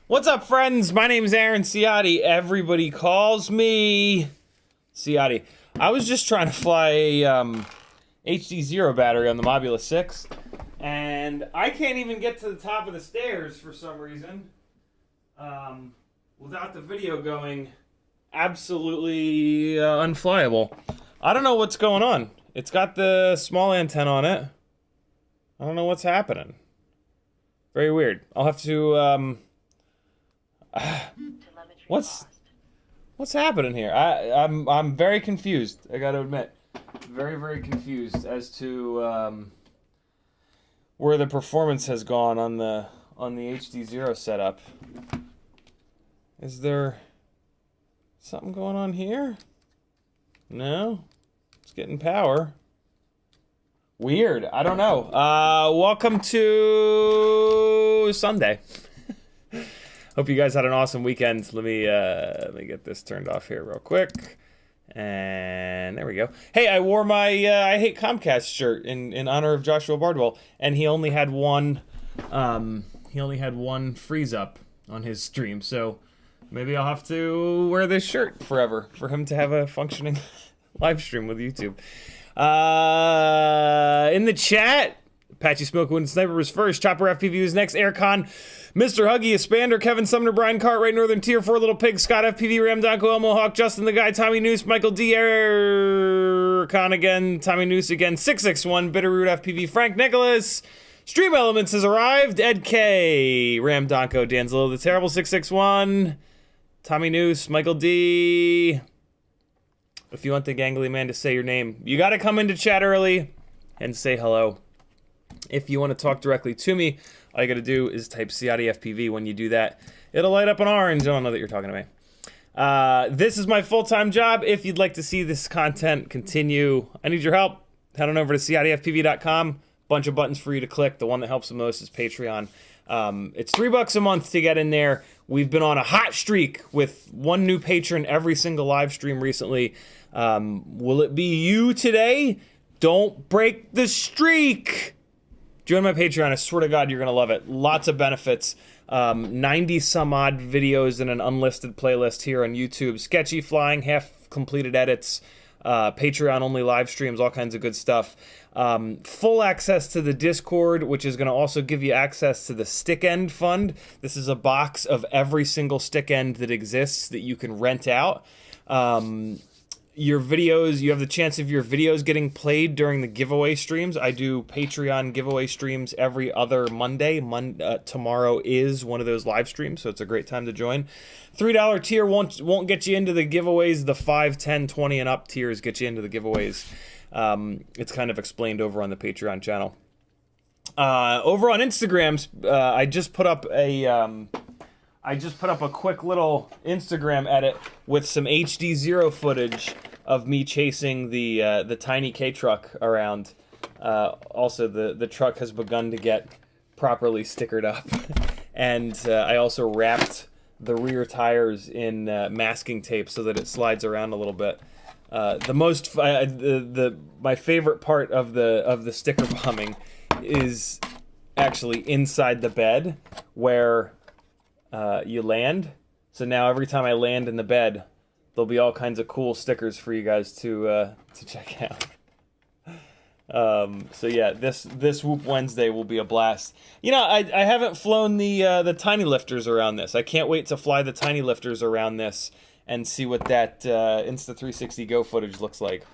What's up, friends? My name is Aaron Ciotti. Everybody calls me Ciotti. I was just trying to fly a HDZero battery on the Mobula6, and I can't even get to the top of the stairs for some reason without the video going absolutely unflyable. I don't know what's going on. It's got the small antenna on it. I don't know what's happening. Very weird. I'll have to what's happening here? I'm very confused. I got to admit, very confused as to where the performance has gone on the HDZero setup. Is there something going on here? No, it's getting power. Weird. I don't know. Welcome to Sunday. Hope you guys had an awesome weekend. Let me get this turned off here real quick. And there we go. Hey, I wore my I Hate Comcast shirt in honor of Joshua Bardwell, and he only had one freeze up on his stream. So maybe I'll have to wear this shirt forever for him to have a functioning live stream with YouTube. In the chat, Apache Smokewood Sniper was first. Chopper FPV was next. Aircon, Mr. Huggy, Espander, Kevin Sumner, Brian Cartwright, Northern Tier 4, Little Pig, Scott FPV, Ram Donko, Elmo Hawk, Justin the Guy, Tommy Noose, Michael D. Aircon again, Tommy Noose again, 661, Bitterroot FPV, Frank Nicholas, Stream Elements has arrived, Ed K, Ram Donko, Danzilo the Terrible, 661, Tommy Noose, Michael D. If you want the gangly man to say your name, you gotta come into chat early and say hello. If you want to talk directly to me, all you got to do is type CiottiFPV. When you do that, it'll light up an orange. I don't know that you're talking to me. This is my full-time job. If you'd like to see this content continue, I need your help. Head on over to CiottiFPV.com. Bunch of buttons for you to click. The one that helps the most is Patreon. It's $3 a month to get in there. We've been on a hot streak with one new patron every single live stream recently. Will it be you today? Don't break the streak. Join my Patreon. I swear to God, you're going to love it. Lots of benefits. 90 some odd videos in an unlisted playlist here on YouTube. Sketchy flying, half completed edits, Patreon only live streams, all kinds of good stuff. Full access to the Discord, which is going to also give you access to the Stick End Fund. This is a box of every single stick end that exists that you can rent out. Your videos, you have the chance of your videos getting played during the giveaway streams. I do Patreon giveaway streams every other Monday. Tomorrow is one of those live streams, so it's a great time to join. $3 tier won't get you into the giveaways. The 5, 10, 20 and up tiers get you into the giveaways. It's kind of explained over on the Patreon channel. Over on Instagram, I just put up a quick little Instagram edit with some HDZero footage of me chasing the tiny K truck around. Also, the truck has begun to get properly stickered up, and I also wrapped the rear tires in masking tape so that it slides around a little bit. My favorite part of the sticker bombing is actually inside the bed where you land. So now every time I land in the bed, there'll be all kinds of cool stickers for you guys to check out. So yeah, this Whoop Wednesday will be a blast. You know, I haven't flown the tiny lifters around this. I can't wait to fly the tiny lifters around this and see what that Insta360 Go footage looks like.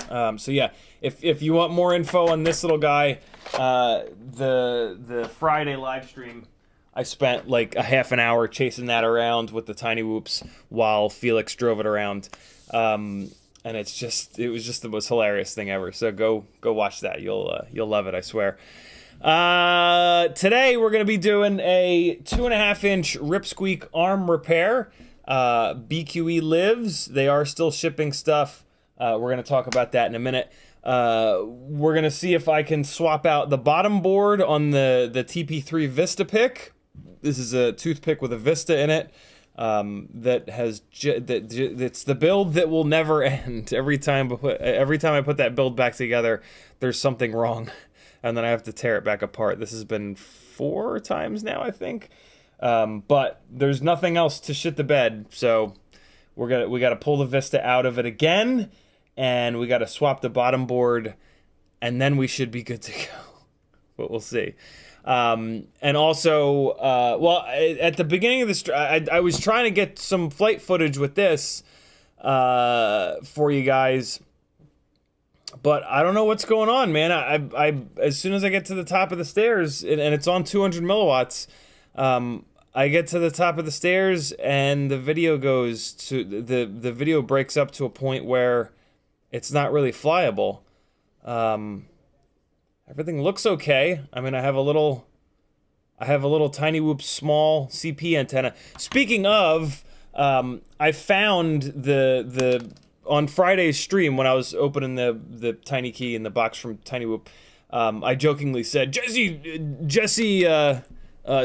So yeah, if you want more info on this little guy, the Friday live stream, I spent like a half an hour chasing that around with the tiny whoops while Felix drove it around. And it was just the most hilarious thing ever. So go watch that. You'll love it, I swear. Today we're gonna be doing a 2.5-inch RipSqueak arm repair. BQE lives. They are still shipping stuff. We're gonna talk about that in a minute. We're gonna see if I can swap out the bottom board on the TP3 VistaPick. This is a toothpick with a Vista in it. It's the build that will never end. Every time I put that build back together, there's something wrong, and then I have to tear it back apart. This has been 4 times now, I think. But there's nothing else to shit the bed, so we got to pull the Vista out of it again, and we got to swap the bottom board, and then we should be good to go. But we'll see. And also, at the beginning of this, I was trying to get some flight footage with this for you guys, but I don't know what's going on, man. I as soon as I get to the top of the stairs, and it's on 200 milliwatts, I get to the top of the stairs, and the video goes to the video breaks up to a point where it's not really flyable. Everything looks okay. I mean, I have a little tiny whoop small CP antenna. Speaking of, I found the on Friday's stream when I was opening the tiny key in the box from Tiny Whoop. I jokingly said, Jesse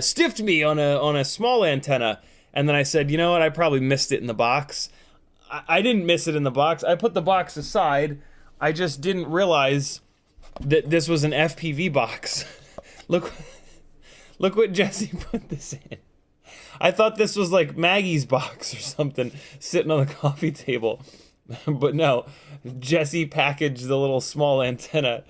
stiffed me on a small antenna, and then I said, you know what? I probably missed it in the box. I didn't miss it in the box. I put the box aside. I just didn't realize that this was an FPV box. Look what Jesse put this in. I thought this was like Maggie's box or something sitting on the coffee table. But no, Jesse packaged the little small antenna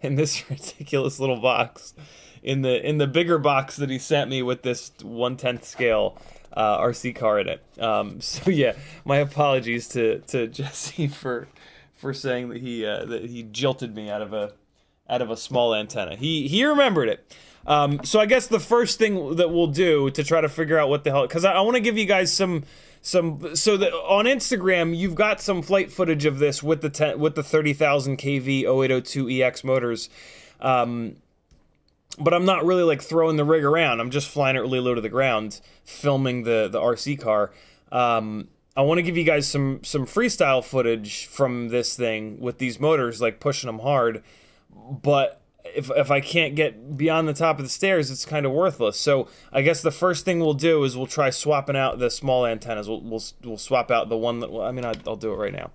in this ridiculous little box, in the bigger box that he sent me with this 1/10 scale RC car in it. So yeah, my apologies to Jesse for saying that he jilted me out of a small antenna. He remembered it. So I guess the first thing that we'll do to try to figure out what the hell, because I want to give you guys some so that on Instagram you've got some flight footage of this with the 30,000 kV 0802EX motors. But I'm not really like throwing the rig around. I'm just flying it really low to the ground, filming the RC car. I want to give you guys some freestyle footage from this thing with these motors, like pushing them hard. But if I can't get beyond the top of the stairs, it's kind of worthless. So I guess the first thing we'll do is we'll try swapping out the small antennas. We'll swap out the one that, well, I mean, I'll do it right now.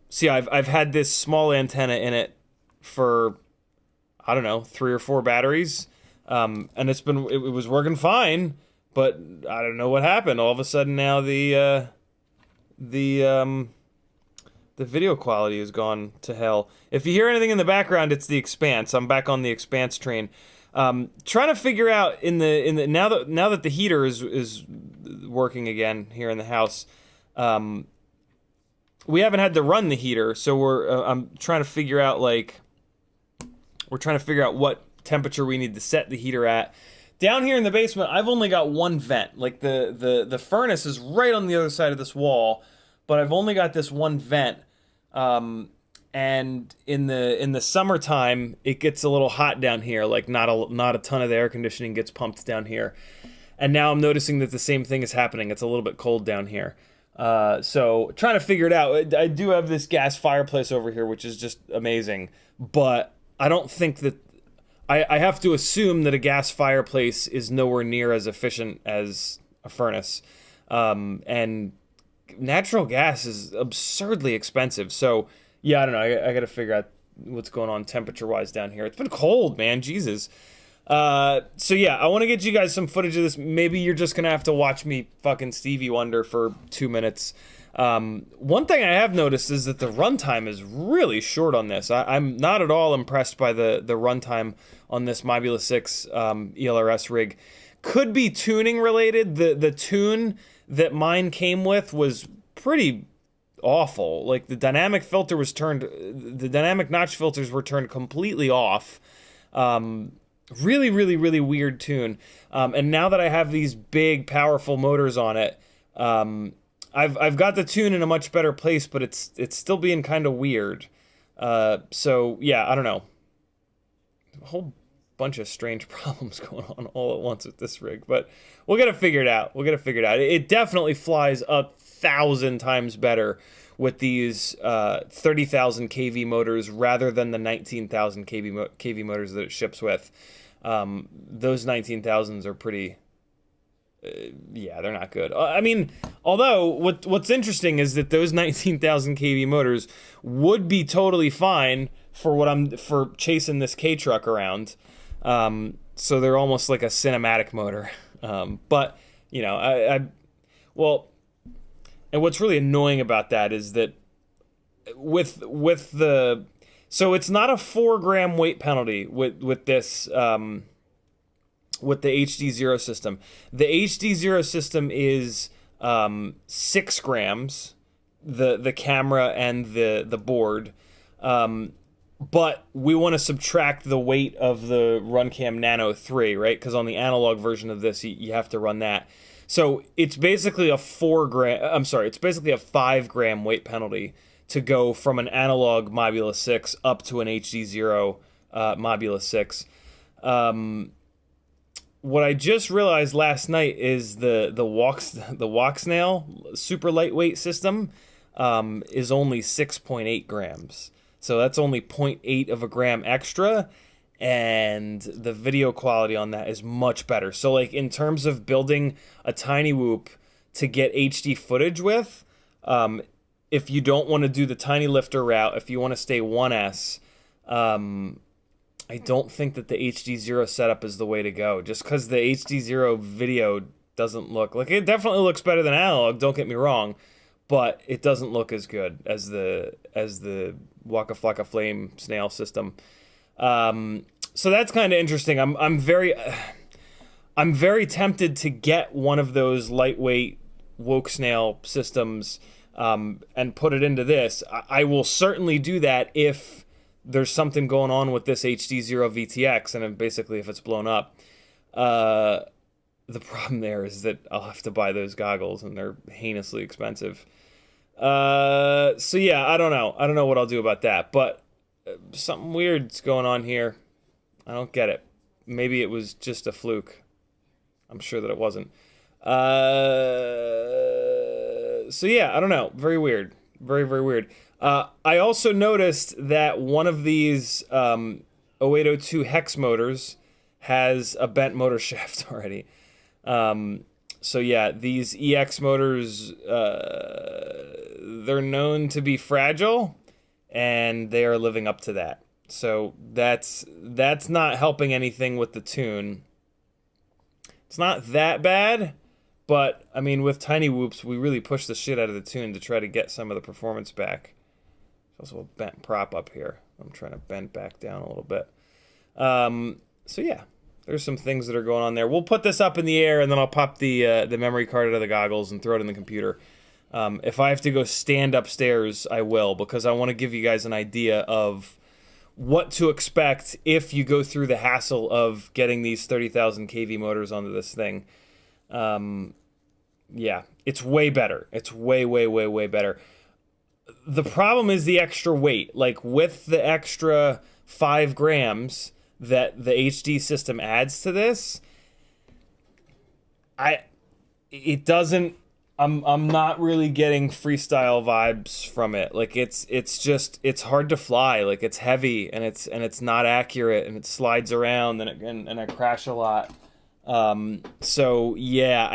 See, I've had this small antenna in it for, I don't know, 3 or 4 batteries, and it was working fine, but I don't know what happened. All of a sudden now the video quality has gone to hell. If you hear anything in the background, it's the Expanse. I'm back on the Expanse train, trying to figure out now that the heater is working again here in the house. We haven't had to run the heater, so I'm trying to figure out what temperature we need to set the heater at. Down here in the basement, I've only got one vent. Like the furnace is right on the other side of this wall, but I've only got this one vent. And in the summertime, it gets a little hot down here. Like not a ton of the air conditioning gets pumped down here. And now I'm noticing that the same thing is happening. It's a little bit cold down here. So trying to figure it out. I do have this gas fireplace over here, which is just amazing, but I don't think that I have to assume that a gas fireplace is nowhere near as efficient as a furnace. And natural gas is absurdly expensive. So yeah, I don't know. I got to figure out what's going on temperature-wise down here. It's been cold, man. Jesus. So yeah, I want to get you guys some footage of this. Maybe you're just gonna have to watch me fucking Stevie Wonder for 2 minutes. One thing I have noticed is that the runtime is really short on this. I'm not at all impressed by the runtime on this Mobula6 ELRS rig. Could be tuning related. The tune that mine came with was pretty awful. Like the dynamic notch filters were turned completely off. Really, really, really weird tune. And now that I have these big, powerful motors on it, I've got the tune in a much better place, but it's still being kind of weird. So yeah, I don't know. A whole bunch of strange problems going on all at once with this rig, but we'll get it figured out. It definitely flies 1,000 times better with these 30,000 kV motors rather than the 19,000 kV motors that it ships with. Those 19,000s are pretty... yeah, they're not good. I mean, although what's interesting is that those 19,000 kV motors would be totally fine for chasing this K truck around. So they're almost like a cinematic motor. But you know, well, and what's really annoying about that is that with the, so it's not a 4-gram weight penalty with this. With the HDZero system. The HDZero system is 6 grams, the camera and the board, but we want to subtract the weight of the Runcam Nano 3, right? Because on the analog version of this, you have to run that. So it's basically a 5-gram weight penalty to go from an analog Mobula6 up to an HDZero Mobula6. What I just realized last night is the Walksnail super lightweight system is only 6.8 grams. So that's only 0.8 of a gram extra, and the video quality on that is much better. So like in terms of building a tinywhoop to get HD footage with, if you don't want to do the tiny lifter route, if you want to stay 1S, I don't think that the HDZero setup is the way to go, just because the HDZero video doesn't look like, it definitely looks better than analog, don't get me wrong, but it doesn't look as good as the Waka Flocka Flame snail system. So that's kind of interesting. I'm very tempted to get one of those lightweight woke snail systems and put it into this. I will certainly do that if there's something going on with this HDZero VTX, and basically if it's blown up. The problem there is that I'll have to buy those goggles, and they're heinously expensive. So yeah, I don't know. I don't know what I'll do about that, but something weird's going on here. I don't get it. Maybe it was just a fluke. I'm sure that it wasn't. So yeah, I don't know. Very weird. Very, very weird. I also noticed that one of these 0802 hex motors has a bent motor shaft already. So yeah, these EX motors, they're known to be fragile, and they are living up to that. So that's not helping anything with the tune. It's not that bad, but I mean, with tinywhoops, we really push the shit out of the tune to try to get some of the performance back. There's also a bent prop up here. I'm trying to bend back down a little bit. So yeah, there's some things that are going on there. We'll put this up in the air, and then I'll pop the memory card out of the goggles and throw it in the computer. If I have to go stand upstairs, I will, because I want to give you guys an idea of what to expect if you go through the hassle of getting these 30,000 kV motors onto this thing. Yeah, it's way better. It's way, way, way, way better. The problem is the extra weight. Like, with the extra 5 grams that the HD system adds to this, I'm not really getting freestyle vibes from it. Like, it's hard to fly. Like, it's heavy, and it's not accurate, and it slides around, and I crash a lot. So yeah,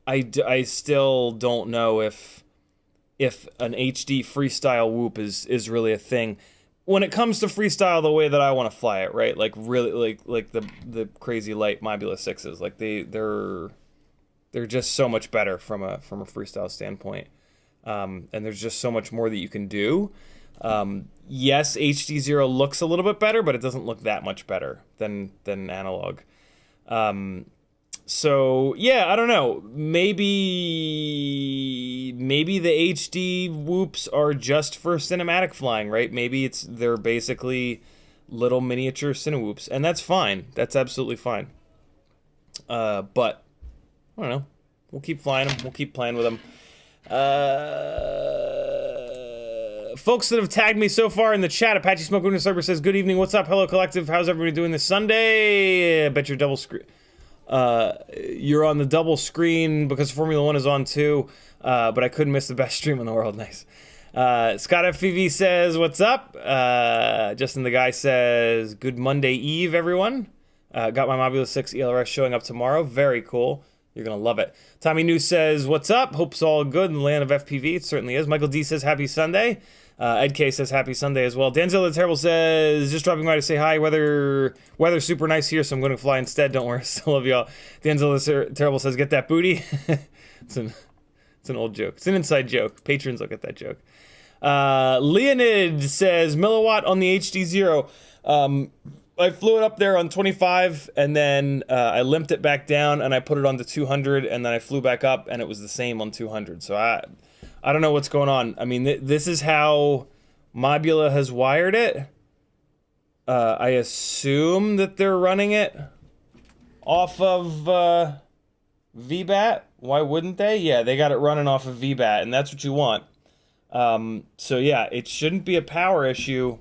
I still don't know if an HD freestyle whoop is really a thing when it comes to freestyle the way that I want to fly it, right? Like, really, like the crazy light Mobula6s. Like, they're just so much better from a freestyle standpoint. And there's just so much more that you can do. Yes, HDZero looks a little bit better, but it doesn't look that much better than analog. So yeah, I don't know. Maybe the HD whoops are just for cinematic flying, right? Maybe they're basically little miniature cinewhoops, and that's fine. That's absolutely fine. But I don't know. We'll keep flying them. We'll keep playing with them. Folks that have tagged me so far in the chat, Apache Smoke Winter Server says, "Good evening. What's up? Hello, collective. How's everybody doing this Sunday? I bet you're double screen. You're on the double screen because Formula 1 is on too. But I couldn't miss the best stream in the world. Nice. SciottiFPV says, "What's up?" Justin the Guy says, "Good Monday Eve, everyone. Got my Mobula6 ELRS showing up tomorrow. Very cool. You're going to love it." Tommy New says, "What's up? Hope's all good in the land of FPV." It certainly is. Michael D says, "Happy Sunday." Ed K says, "Happy Sunday" as well. Danzilla the Terrible says, "Just dropping by to say hi. Weather's super nice here, so I'm going to fly instead. Don't worry. Still love y'all." Danzilla the Terrible says, "Get that booty." It's an old joke. It's an inside joke. Patrons will get that joke. Leonid says, "Milliwatt on the HDZero. I flew it up there on 25, and then I limped it back down, and I put it on to 200, and then I flew back up, and it was the same on 200. So I don't know what's going on. I mean, this is how Mobula has wired it. I assume that they're running it off of VBAT. Why wouldn't they? Yeah, they got it running off of VBAT, and that's what you want. So yeah, it shouldn't be a power issue.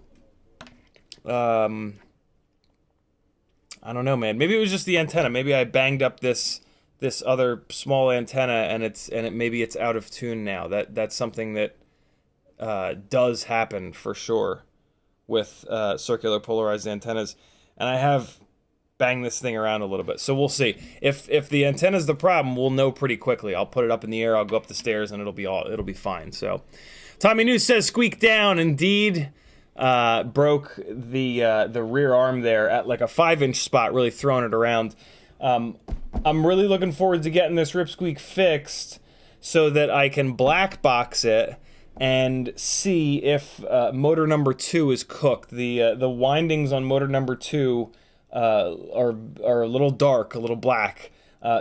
I don't know, man. Maybe it was just the antenna. Maybe I banged up this other small antenna, and maybe it's out of tune now. That's something that does happen for sure with circular polarized antennas, and I have banged this thing around a little bit. So we'll see. If the antenna's the problem, we'll know pretty quickly. I'll put it up in the air. I'll go up the stairs, and it'll be fine. So Tommy News says, "Squeak down." Indeed. Broke the rear arm there at like a 5-inch spot, really throwing it around. I'm really looking forward to getting this RipSqueak fixed so that I can black box it and see if motor number 2 is cooked. The windings on motor number 2 are a little dark, a little black,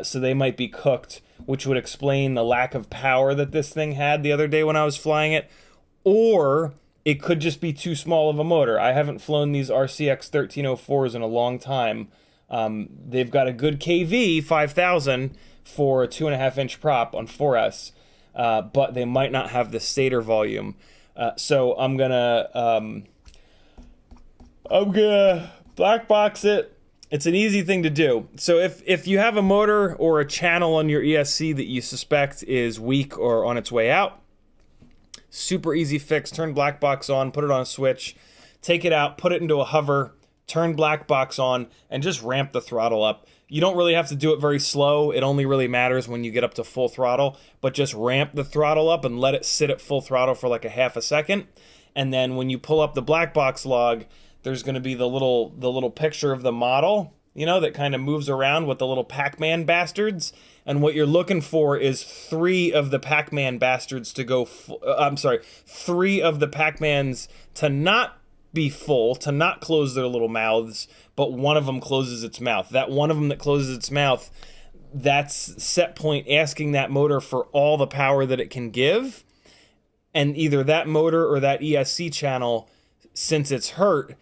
so they might be cooked, which would explain the lack of power that this thing had the other day when I was flying it. Or it could just be too small of a motor. I haven't flown these RCX 1304s in a long time. They've got a good KV 5000 for a 2.5-inch prop on 4S, but they might not have the stator volume. So I'm gonna black box it. It's an easy thing to do. So if you have a motor or a channel on your ESC that you suspect is weak or on its way out, super easy fix. Turn black box on, put it on a switch, take it out, put it into a hover, turn black box on, and just ramp the throttle up. You don't really have to do it very slow. It only really matters when you get up to full throttle, but just ramp the throttle up and let it sit at full throttle for like a half a second. And then when you pull up the black box log, there's going to be the little picture of the model, you know, that kind of moves around with the little Pac-Man bastards. And what you're looking for is 3 of the Pac-Man bastards to go, 3 of the Pac-Mans to not be full, to not close their little mouths, but one of them closes its mouth. That one of them that closes its mouth, that's set point asking that motor for all the power that it can give. And either that motor or that ESC channel, since it's hurt,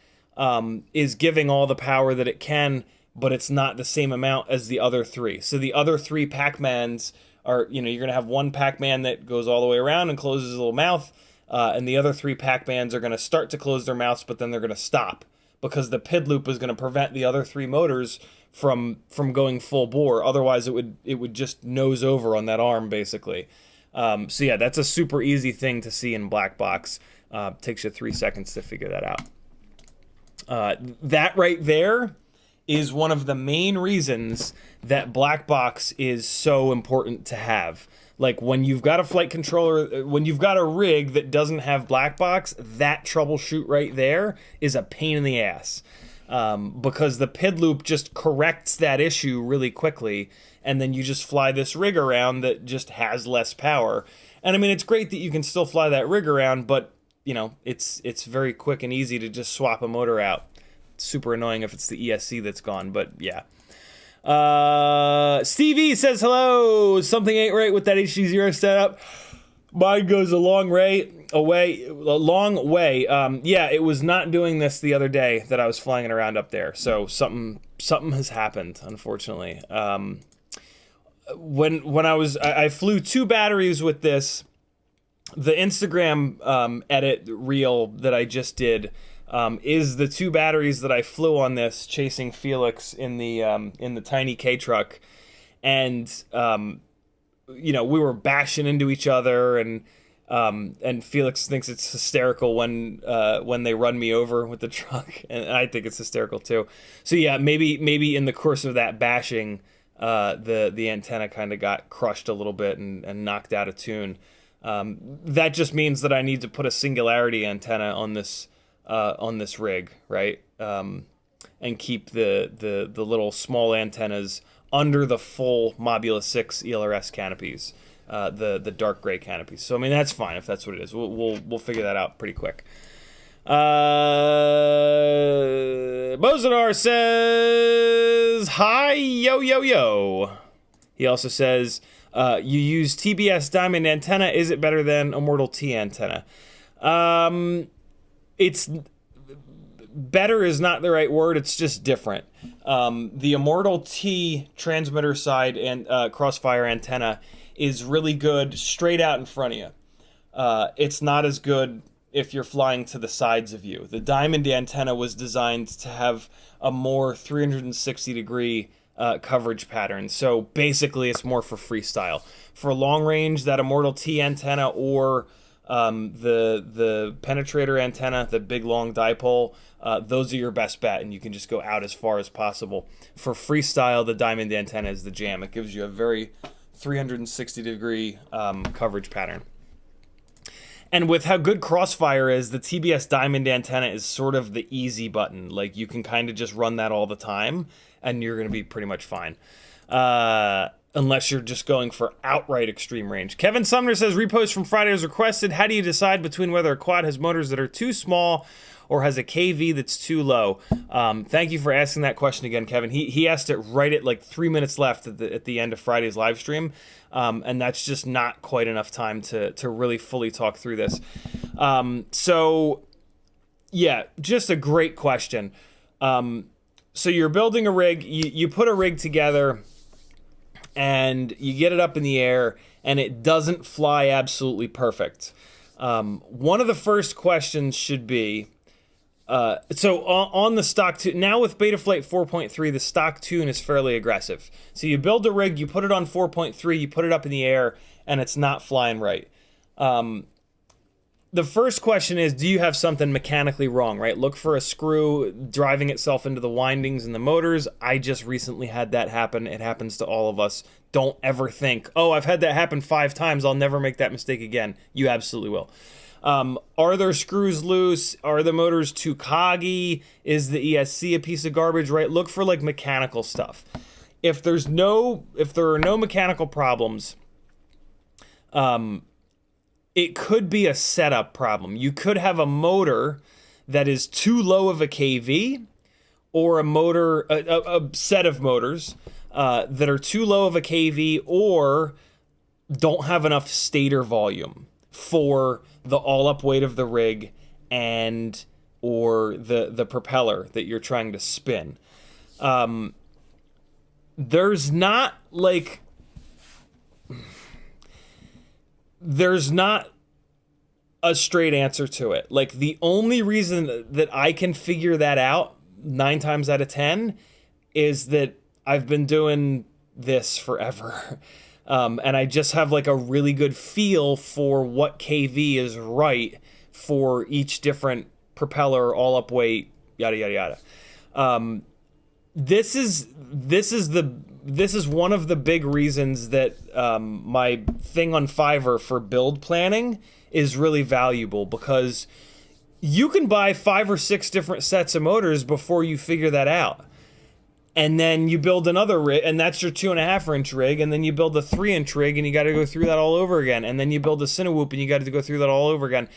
is giving all the power that it can, but it's not the same amount as the other 3. So the other 3 Pac-Mans are, you know, you're going to have one Pac-Man that goes all the way around and closes his little mouth, and the other 3 Pac-Mans are going to start to close their mouths, but then they're going to stop, because the PID loop is going to prevent the other 3 motors from going full bore. Otherwise, it would just nose over on that arm, basically. So yeah, that's a super easy thing to see in black box. Takes you 3 seconds to figure that out. That right there is one of the main reasons that black box is so important to have. Like, when you've got a flight controller, when you've got a rig that doesn't have black box, that troubleshoot right there is a pain in the ass. Because the PID loop just corrects that issue really quickly, and then you just fly this rig around that just has less power. And I mean, it's great that you can still fly that rig around, but you know, it's very quick and easy to just swap a motor out. It's super annoying if it's the ESC that's gone, but yeah. Stevie says hello. Something ain't right with that HDZero setup. Mine goes a long way. Yeah, it was not doing this the other day that I was flying it around up there. So something has happened, unfortunately. When I flew 2 batteries with this. The Instagram edit reel that I just did is the 2 batteries that I flew on this, chasing Felix in the tiny K truck, and you know, we were bashing into each other, and Felix thinks it's hysterical when they run me over with the truck, and I think it's hysterical too. So yeah, maybe in the course of that bashing, the antenna kind of got crushed a little bit and knocked out of tune. That just means that I need to put a singularity antenna on this rig, right? And keep the little small antennas under the full Mobula6 ELRS canopies, the dark gray canopies. So I mean, that's fine if that's what it is. We'll figure that out pretty quick. Bozanar says hi, yo. He also says, you use TBS Diamond antenna. Is it better than Immortal T antenna? It's better is not the right word. It's just different. The Immortal T transmitter side and crossfire antenna is really good straight out in front of you. It's not as good if you're flying to the sides of you. The Diamond antenna was designed to have a more 360 degree coverage pattern. So basically it's more for freestyle. For long range, that Immortal T antenna or the penetrator antenna, the big long dipole, those are your best bet, and you can just go out as far as possible. For freestyle, the Diamond antenna is the jam. It gives you a very 360 degree coverage pattern. And with how good Crossfire is, the TBS Diamond antenna is sort of the easy button. Like, you can kind of just run that all the time, and you're going to be pretty much fine. unless you're just going for outright extreme range. Kevin Sumner says, repost from Friday as requested. How do you decide between whether a quad has motors that are too small or has a KV that's too low? Thank you for asking that question again, Kevin. He asked it right at like 3 minutes left at the end of Friday's live stream, and that's just not quite enough time to really fully talk through this. So, yeah, just a great question. So you're building a rig, you put a rig together, and you get it up in the air, and it doesn't fly absolutely perfect. One of the first questions should be, so on the stock tune, now with Betaflight 4.3, the stock tune is fairly aggressive. So you build a rig, you put it on 4.3, you put it up in the air, and it's not flying right. The first question is, do you have something mechanically wrong, right? Look for a screw driving itself into the windings and the motors. I just recently had that happen. It happens to all of us. Don't ever think, oh, I've had that happen 5 times. I'll never make that mistake again. You absolutely will. Are there screws loose? Are the motors too coggy? Is the ESC a piece of garbage, right? Look for like mechanical stuff. If there are no mechanical problems, it could be a setup problem. You could have a motor that is too low of a KV, or a set of motors that are too low of a KV or don't have enough stator volume for the all-up weight of the rig and or the propeller that you're trying to spin. There's not a straight answer to it. Like, the only reason that I can figure that out 9 times out of 10 is that I've been doing this forever. And I just have like a really good feel for what KV is right for each different propeller, all up weight, yada, yada, yada. This is one of the big reasons that my thing on Fiverr for build planning is really valuable, because you can buy 5 or 6 different sets of motors before you figure that out. And then you build another rig, and that's your 2.5-inch rig, and then you build a 3-inch rig, and you got to go through that all over again. And then you build a Cinewhoop, and you got to go through that all over again.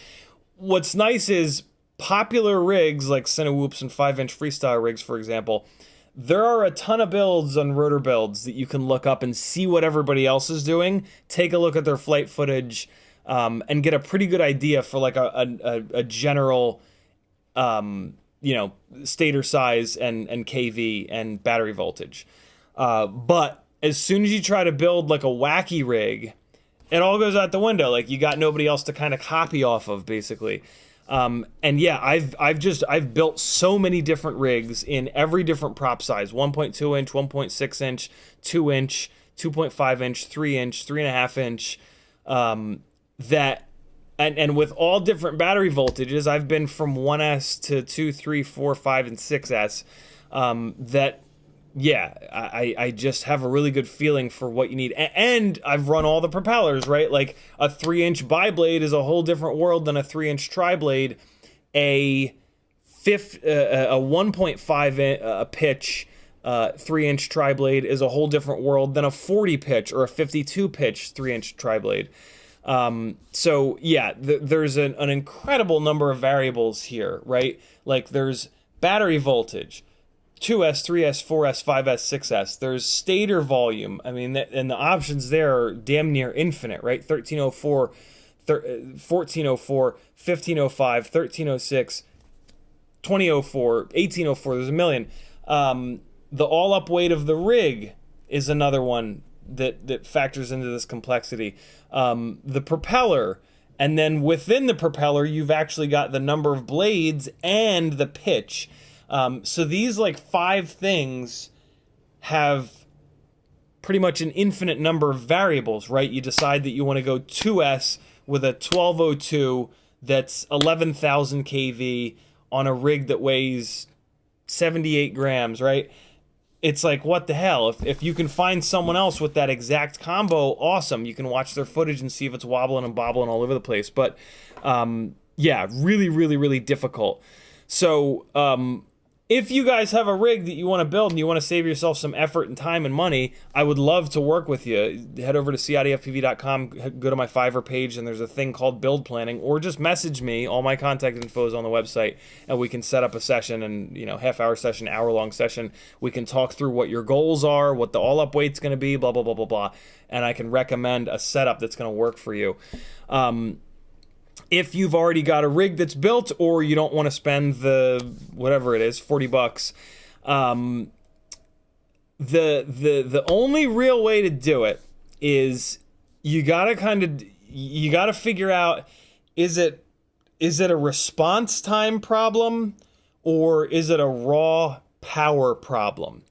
What's nice is popular rigs like Cinewhoops and 5-inch freestyle rigs, for example, there are a ton of builds on Rotor Builds that you can look up and see what everybody else is doing. Take a look at their flight footage, and get a pretty good idea for like a general, stator size and KV and battery voltage. But as soon as you try to build like a wacky rig, it all goes out the window. Like, you got nobody else to kind of copy off of, basically. And yeah, I've built so many different rigs in every different prop size: 1.2 inch, 1.6 inch, 2 inch, 2.5 inch, 3 inch, 3.5 inch, and with all different battery voltages. I've been from 1S to 2, 3, 4, 5, and 6S. I just have a really good feeling for what you need. And I've run all the propellers, right? Like, a 3-inch biblade is a whole different world than a 3-inch tri-blade. A 1.5 pitch 3-inch tri-blade is a whole different world than a 40 pitch or a 52 pitch 3-inch tri-blade. So yeah, there's an incredible number of variables here, right? Like, there's battery voltage, 2S, 3S, 4S, 5S, 6S. There's stator volume. I mean, and the options there are damn near infinite, right? 1304, 1404, 1505, 1306, 2004, 1804. There's a million. The all-up weight of the rig is another one that factors into this complexity. The propeller, and then within the propeller, you've actually got the number of blades and the pitch. So these like 5 things have pretty much an infinite number of variables, right? You decide that you want to go 2S with a 1202 that's 11,000 kV on a rig that weighs 78 grams, right? It's like, what the hell? If you can find someone else with that exact combo, awesome. You can watch their footage and see if it's wobbling and bobbling all over the place. But yeah, really, really, really difficult. So If you guys have a rig that you want to build and you want to save yourself some effort and time and money, I would love to work with you. Head over to CiottiFPV.com, go to my Fiverr page, and there's a thing called build planning, or just message me. All my contact info is on the website, and we can set up a session, and half-hour session, hour-long session. We can talk through what your goals are, what the all-up weight's going to be, blah, blah, blah, blah, blah, and I can recommend a setup that's going to work for you. If you've already got a rig that's built, or you don't want to spend the whatever it is, $40, the only real way to do it is you gotta figure out, is it a response time problem, or is it a raw power problem?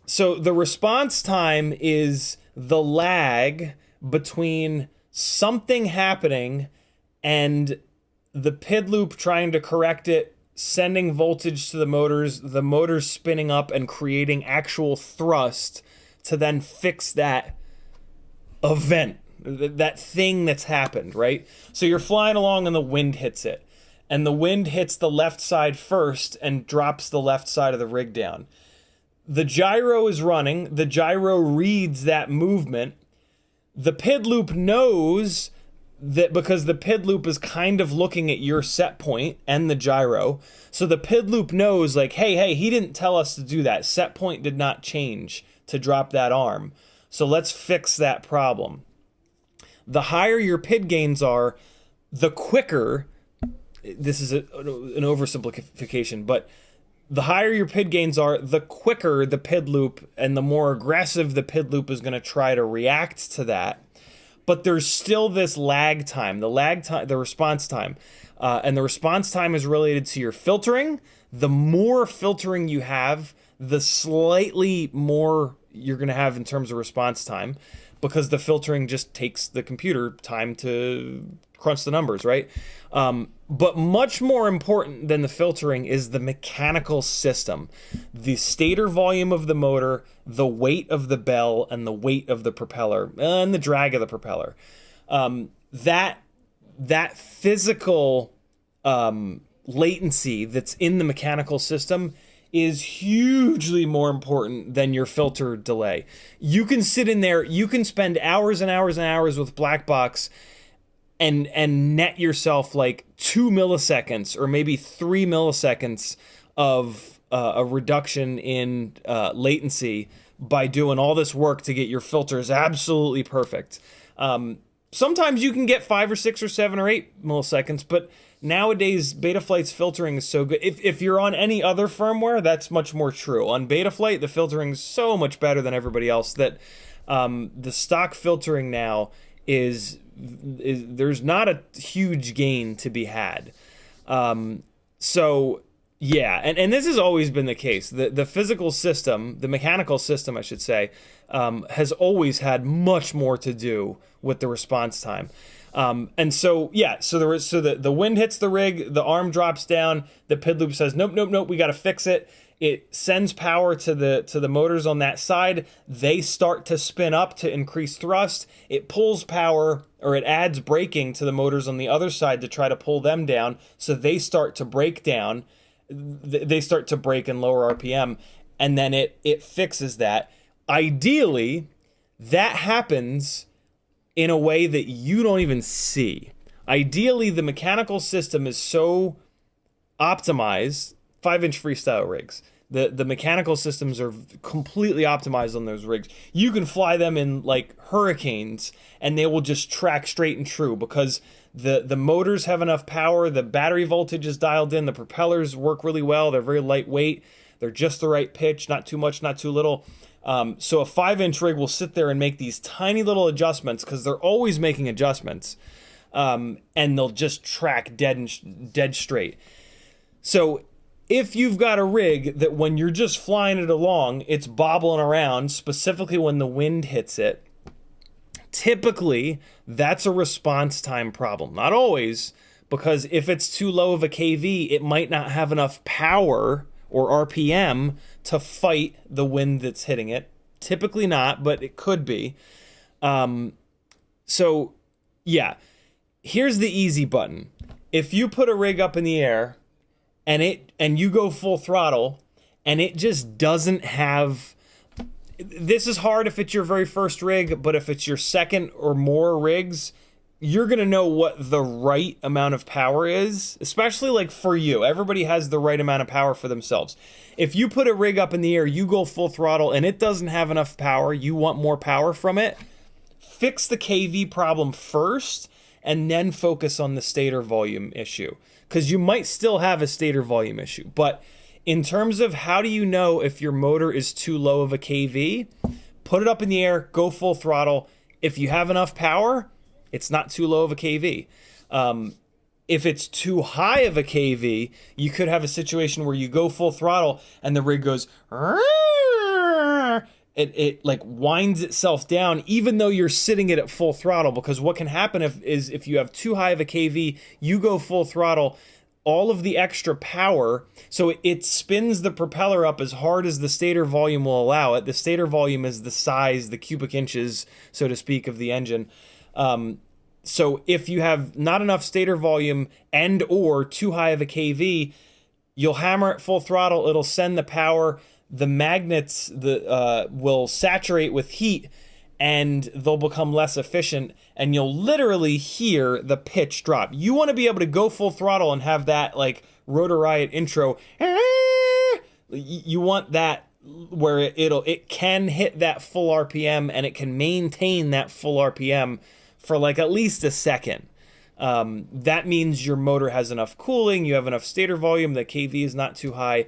So the response time is the lag between something happening and the PID loop trying to correct it, sending voltage to the motors spinning up and creating actual thrust to then fix that event, that thing that's happened, right? So you're flying along and the wind hits it, and the wind hits the left side first and drops the left side of the rig down. The gyro is running, the gyro reads that movement. The PID loop knows that, because the PID loop is kind of looking at your set point and the gyro. So the PID loop knows, like, hey, he didn't tell us to do that. Set point did not change to drop that arm. So let's fix that problem. The higher your PID gains are, the quicker, this is an oversimplification, but the higher your PID gains are, the quicker the PID loop and the more aggressive the PID loop is going to try to react to that. But there's still this lag time, the response time. And the response time is related to your filtering. The more filtering you have, the slightly more you're going to have in terms of response time, because the filtering just takes the computer time to crunch the numbers, right? But much more important than the filtering is the mechanical system. The stator volume of the motor, the weight of the bell, and the weight of the propeller, and the drag of the propeller. That physical latency that's in the mechanical system is hugely more important than your filter delay. You can sit in there, you can spend hours and hours and hours with black box and net yourself like 2 milliseconds or maybe 3 milliseconds of a reduction in latency by doing all this work to get your filters absolutely perfect. Sometimes you can get 5 or 6 or 7 or 8 milliseconds, but nowadays Betaflight's filtering is so good. If you're on any other firmware, that's much more true. On Betaflight, the filtering is so much better than everybody else that the stock filtering now is there's not a huge gain to be had. So yeah, and this has always been the case. The physical system, the mechanical system, I should say, has always had much more to do with the response time. And so yeah, so the wind hits the rig, the arm drops down, the PID loop says nope, we got to fix it. It sends power to the motors on that side. They start to spin up to increase thrust. It pulls power, or it adds braking to the motors on the other side to try to pull them down. So they start to break down. They start to break and lower RPM, and then it fixes that. Ideally, that happens in a way that you don't even see. Ideally, the mechanical system is so optimized. 5-inch freestyle rigs, the mechanical systems are completely optimized on those rigs. You can fly them in like hurricanes and they will just track straight and true, because the motors have enough power, the battery voltage is dialed in, the propellers work really well, they're very lightweight, they're just the right pitch, not too much, not too little. So a 5-inch rig will sit there and make these tiny little adjustments, because they're always making adjustments, and they'll just track dead straight. So if you've got a rig that when you're just flying it along, it's bobbling around, specifically when the wind hits it, typically that's a response time problem. Not always, because if it's too low of a KV, it might not have enough power or RPM to fight the wind that's hitting it. Typically not, but it could be. So yeah, here's the easy button. If you put a rig up in the air and you go full throttle, and it just doesn't have. This is hard if it's your very first rig, but if it's your second or more rigs, you're gonna know what the right amount of power is, especially like for you. Everybody has the right amount of power for themselves. If you put a rig up in the air, you go full throttle, and it doesn't have enough power, you want more power from it, fix the KV problem first, and then focus on the stator volume issue. Because you might still have a stator volume issue, but in terms of how do you know if your motor is too low of a KV, put it up in the air, go full throttle. If you have enough power, it's not too low of a KV. If it's too high of a KV, you could have a situation where you go full throttle and the rig goes, it like winds itself down even though you're sitting it at full throttle, because what can happen if you have too high of a KV, you go full throttle, all of the extra power, so it spins the propeller up as hard as the stator volume will allow it. The stator volume is the size, the cubic inches, so to speak, of the engine. So if you have not enough stator volume and or too high of a KV, you'll hammer it full throttle, it'll send the power, the magnets will saturate with heat, and they'll become less efficient, and you'll literally hear the pitch drop. You want to be able to go full throttle and have that like Rotor Riot intro. You want that where it can hit that full RPM, and it can maintain that full RPM for like at least a second. That means your motor has enough cooling, you have enough stator volume, the KV is not too high.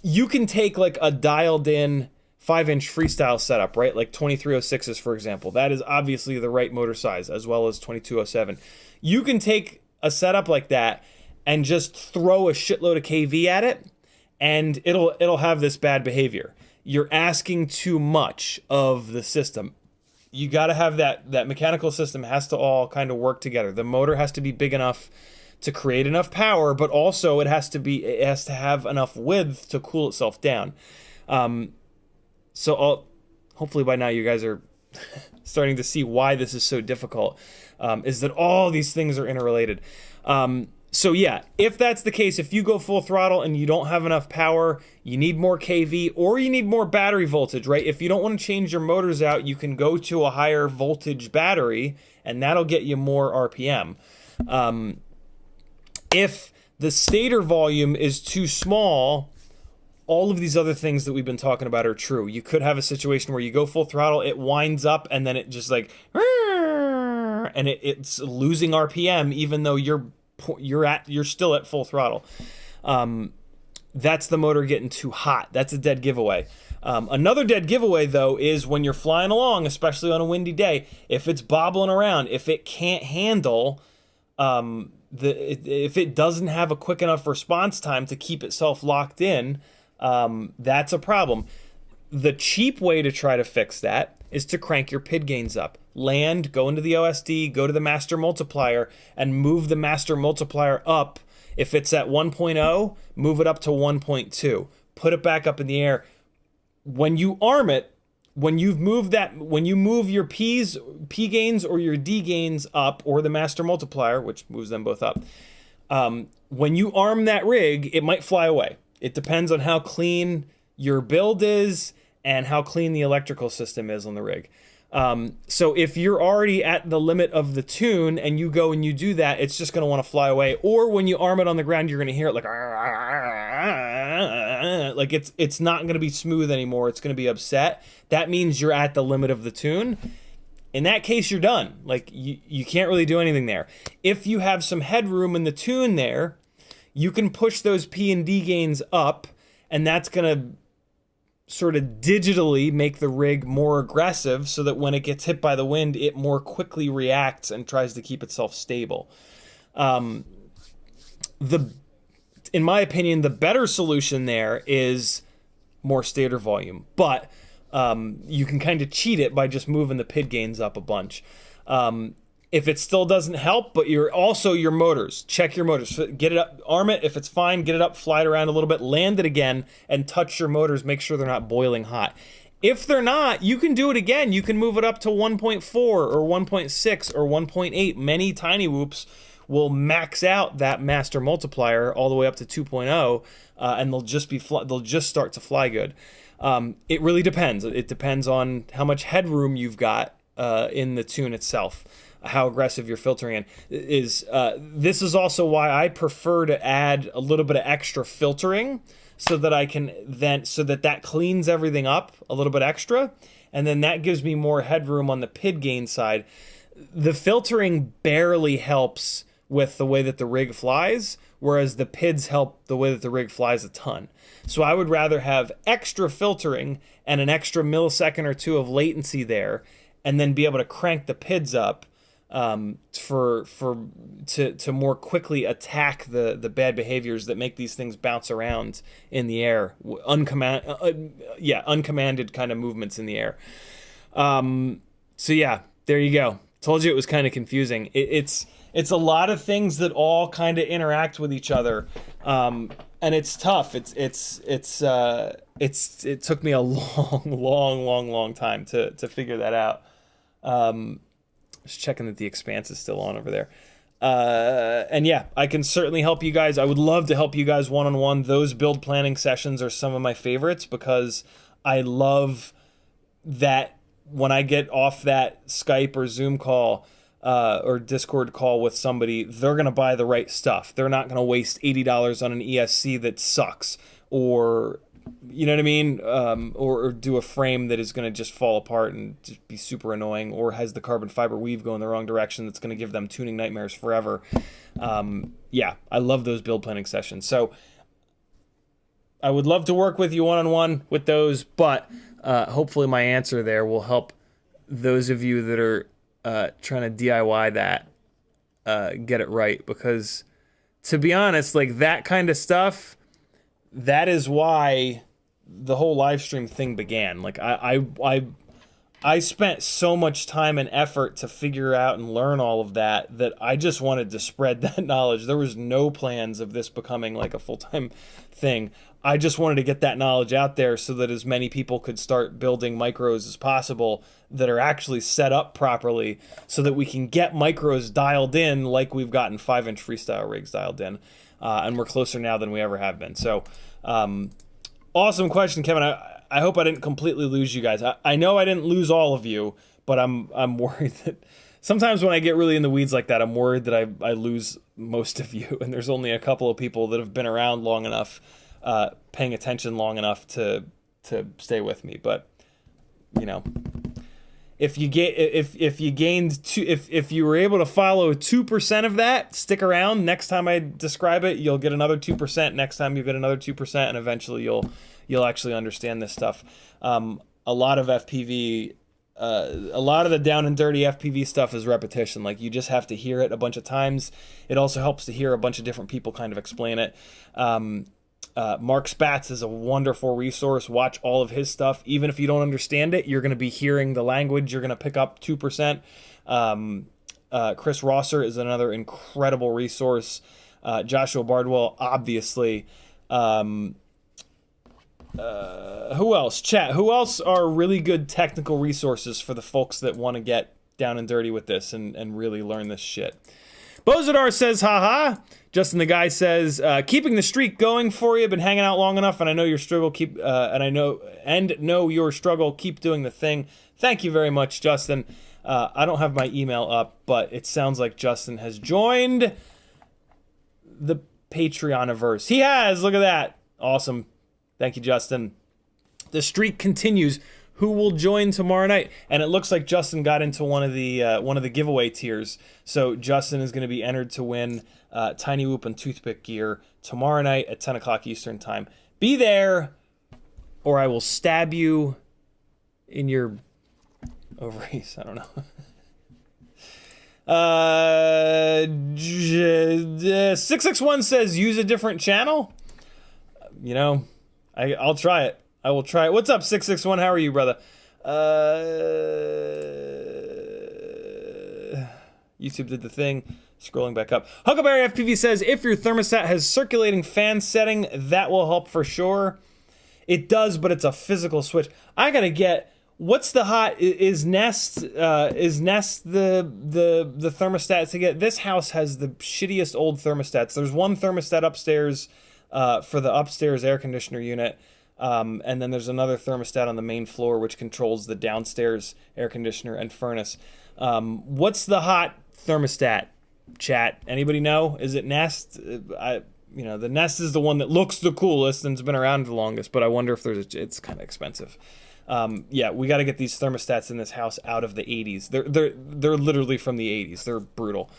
You can take like a dialed in 5-inch freestyle setup, right? Like 2306s, for example. That is obviously the right motor size, as well as 2207. You can take a setup like that and just throw a shitload of KV at it, and it'll have this bad behavior. You're asking too much of the system. You got to have that mechanical system has to all kind of work together. The motor has to be big enough to create enough power, but also it has to have enough width to cool itself down. So hopefully by now you guys are starting to see why this is so difficult, is that all these things are interrelated. So yeah, if that's the case, if you go full throttle and you don't have enough power, you need more KV or you need more battery voltage, right? If you don't want to change your motors out, you can go to a higher voltage battery and that'll get you more RPM. If the stator volume is too small, all of these other things that we've been talking about are true. You could have a situation where you go full throttle, it winds up, and then it just like, and it's losing RPM even though you're still at full throttle. That's the motor getting too hot. That's a dead giveaway. Another dead giveaway though is when you're flying along, especially on a windy day, if it's bobbling around, if it can't handle if it doesn't have a quick enough response time to keep itself locked in, that's a problem. The cheap way to try to fix that is to crank your PID gains up. Land, go into the OSD, go to the master multiplier, and move the master multiplier up. If it's at 1.0, move it up to 1.2. Put it back up in the air. When you arm it, when you move your P gains or your D gains up, or the master multiplier, which moves them both up, when you arm that rig, it might fly away. It depends on how clean your build is and how clean the electrical system is on the rig. So if you're already at the limit of the tune and you go and you do that, it's just going to want to fly away. Or when you arm it on the ground, you're going to hear it like it's not going to be smooth anymore. It's going to be upset. That means you're at the limit of the tune. In that case, you're done. Like you can't really do anything there. If you have some headroom in the tune there, you can push those P and D gains up, and that's going to sort of digitally make the rig more aggressive so that when it gets hit by the wind, it more quickly reacts and tries to keep itself stable. In my opinion, the better solution there is more stator volume, but you can kind of cheat it by just moving the PID gains up a bunch. If it still doesn't help, but you're also your motors, check your motors, get it up, arm it. If it's fine, get it up, fly it around a little bit, land it again, and touch your motors. Make sure they're not boiling hot. If they're not, you can do it again. You can move it up to 1.4 or 1.6 or 1.8. Many tinywhoops will max out that master multiplier all the way up to 2.0, and they'll just start to fly good. It really depends. It depends on how much headroom you've got in the tune itself, how aggressive your filtering is. This is also why I prefer to add a little bit of extra filtering, so that I can that cleans everything up a little bit extra, and then that gives me more headroom on the PID gain side. The filtering barely helps with the way that the rig flies, whereas the PIDs help the way that the rig flies a ton. So I would rather have extra filtering and an extra millisecond or two of latency there, and then be able to crank the PIDs up to more quickly attack the bad behaviors that make these things bounce around in the air, uncommanded kind of movements in the air. So yeah, there you go. Told you it was kind of confusing. It's a lot of things that all kind of interact with each other, and it's tough. It took me a long time to figure that out. Just checking that the Expanse is still on over there. And yeah, I can certainly help you guys. I would love to help you guys one-on-one. Those build planning sessions are some of my favorites, because I love that when I get off that Skype or Zoom call or Discord call with somebody, they're going to buy the right stuff. They're not going to waste $80 on an ESC that sucks, or, you know what I mean? Or do a frame that is going to just fall apart and just be super annoying, or has the carbon fiber weave go in the wrong direction that's going to give them tuning nightmares forever. Yeah, I love those build planning sessions. So I would love to work with you one-on-one with those, but hopefully my answer there will help those of you that are trying to DIY that get it right. Because to be honest, like, that kind of stuff, that is why the whole live stream thing began. Like, I spent so much time and effort to figure out and learn all of that I just wanted to spread that knowledge. There was no plans of this becoming like a full-time thing. I just wanted to get that knowledge out there so that as many people could start building micros as possible that are actually set up properly, so that we can get micros dialed in like we've gotten 5-inch freestyle rigs dialed in. And we're closer now than we ever have been. So, awesome question, Kevin. I hope I didn't completely lose you guys. I know I didn't lose all of you, but I'm worried that sometimes when I get really in the weeds like that, I'm worried that I lose most of you. And there's only a couple of people that have been around long enough, paying attention long enough to stay with me. But, you know, if you were able to follow 2% of that, stick around. Next time I describe it, you'll get another 2%. Next time you get another 2%, and eventually you'll actually understand this stuff. A lot of FPV, a lot of the down and dirty FPV stuff is repetition. Like, you just have to hear it a bunch of times. It also helps to hear a bunch of different people kind of explain it. Mark Spatz is a wonderful resource. Watch all of his stuff. Even if you don't understand it, you're going to be hearing the language. You're going to pick up 2%. Chris Rosser is another incredible resource. Joshua Bardwell, obviously. Who else? Chat. Who else are really good technical resources for the folks that want to get down and dirty with this and really learn this shit? Bozadar says, haha. Justin the Guy says, keeping the streak going for you. Been hanging out long enough, and I know your struggle. Keep know your struggle. Keep doing the thing. Thank you very much, Justin. I don't have my email up, but it sounds like Justin has joined the Patreoniverse. He has. Look at that. Awesome. Thank you, Justin. The streak continues. Who will join tomorrow night? And it looks like Justin got into one of the giveaway tiers. So Justin is going to be entered to win Tiny Whoop and Toothpick gear tomorrow night at 10 o'clock Eastern time. Be there, or I will stab you in your ovaries. I don't know. 661 says use a different channel. You know, I'll try it. I will try it. What's up, 661? How are you, brother? YouTube did the thing. Scrolling back up. Huckleberry FPV says, if your thermostat has circulating fan setting, that will help for sure. It does, but it's a physical switch. I gotta get What's the hot? Is Nest the thermostat to get? This house has the shittiest old thermostats. There's one thermostat upstairs for the upstairs air conditioner unit, and then there's another thermostat on the main floor which controls the downstairs air conditioner and furnace. What's the hot thermostat? Chat. Anybody know? Is it Nest? The Nest is the one that looks the coolest and's been around the longest, but I wonder if it's kind of expensive. Yeah, we got to get these thermostats in this house out of the 80s. They're literally from the 80s. They're brutal.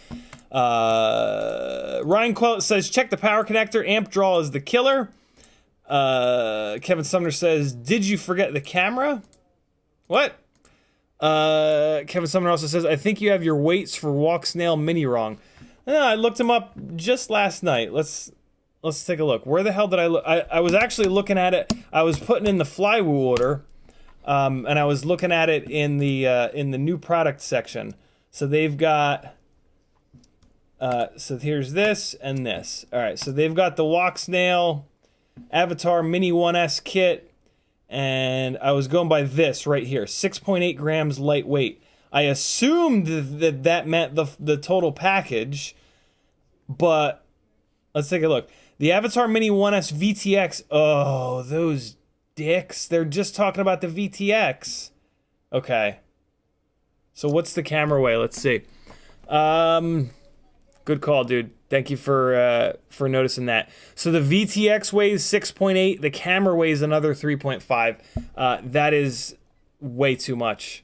Ryan Quellet says, check the power connector. Amp draw is the killer. Kevin Sumner says, did you forget the camera? What? Kevin Sumner also says, I think you have your weights for Walk Snail Mini wrong. No, I looked them up just last night. Let's take a look. Where the hell did I look? I was actually looking at it. I was putting in the Flywoo order. And I was looking at it in the new product section. So they've got, so here's this and this. All right, so they've got the Walk Snail Avatar Mini 1S kit, and I was going by this right here, 6.8 grams lightweight. I assumed that meant the total package, but let's take a look. The Avatar Mini 1S VTX, oh, those dicks. They're just talking about the VTX. Okay. So what's the camera weigh? Let's see. Good call, dude. Thank you for noticing that. So the VTX weighs 6.8. The camera weighs another 3.5. That is way too much.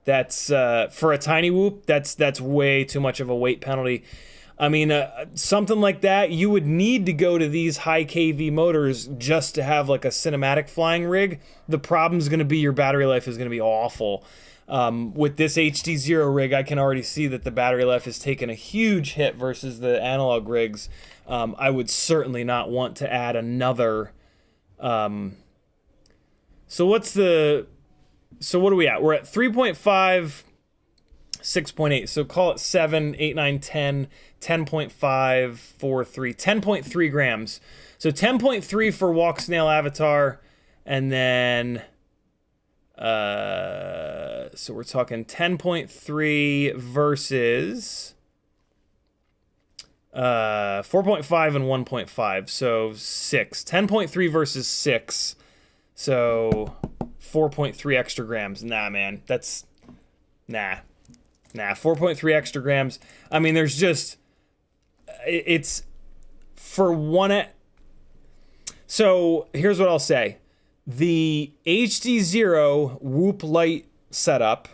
That's for a tiny whoop. That's way too much of a weight penalty. I mean, something like that, you would need to go to these high KV motors just to have like a cinematic flying rig. The problem's going to be your battery life is going to be awful. With this HDZero rig, I can already see that the battery life has taken a huge hit versus the analog rigs. I would certainly not want to add another. So what are we at? We're at 3.5, 6.8. So call it 7, 8, 9, 10. 10.5, 4, 3, 10.3 grams. So 10.3 for Walk Snail Avatar, and then so we're talking 10.3 versus 4.5 and 1.5, so 6. 10.3 versus 6, so 4.3 extra grams. Nah, man, that's nah. 4.3 extra grams. I mean, there's just it's for one. So here's what I'll say. The HDZero Whoop Light setup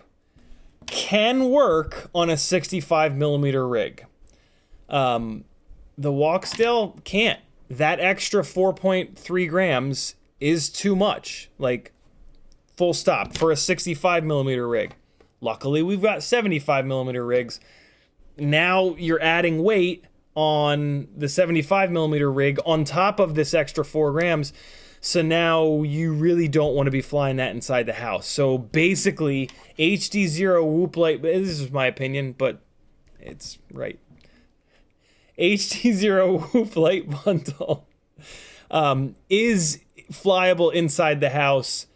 can work on a 65 millimeter rig. The Walk Snail can't. That extra 4.3 grams is too much. Like, full stop, for a 65 millimeter rig. Luckily, we've got 75 millimeter rigs. Now you're adding weight on the 75 millimeter rig on top of this extra 4 grams. So now you really don't want to be flying that inside the house. So basically, HDZero Whoop Light, this is my opinion, but it's right. HDZero Whoop Light bundle is flyable inside the house.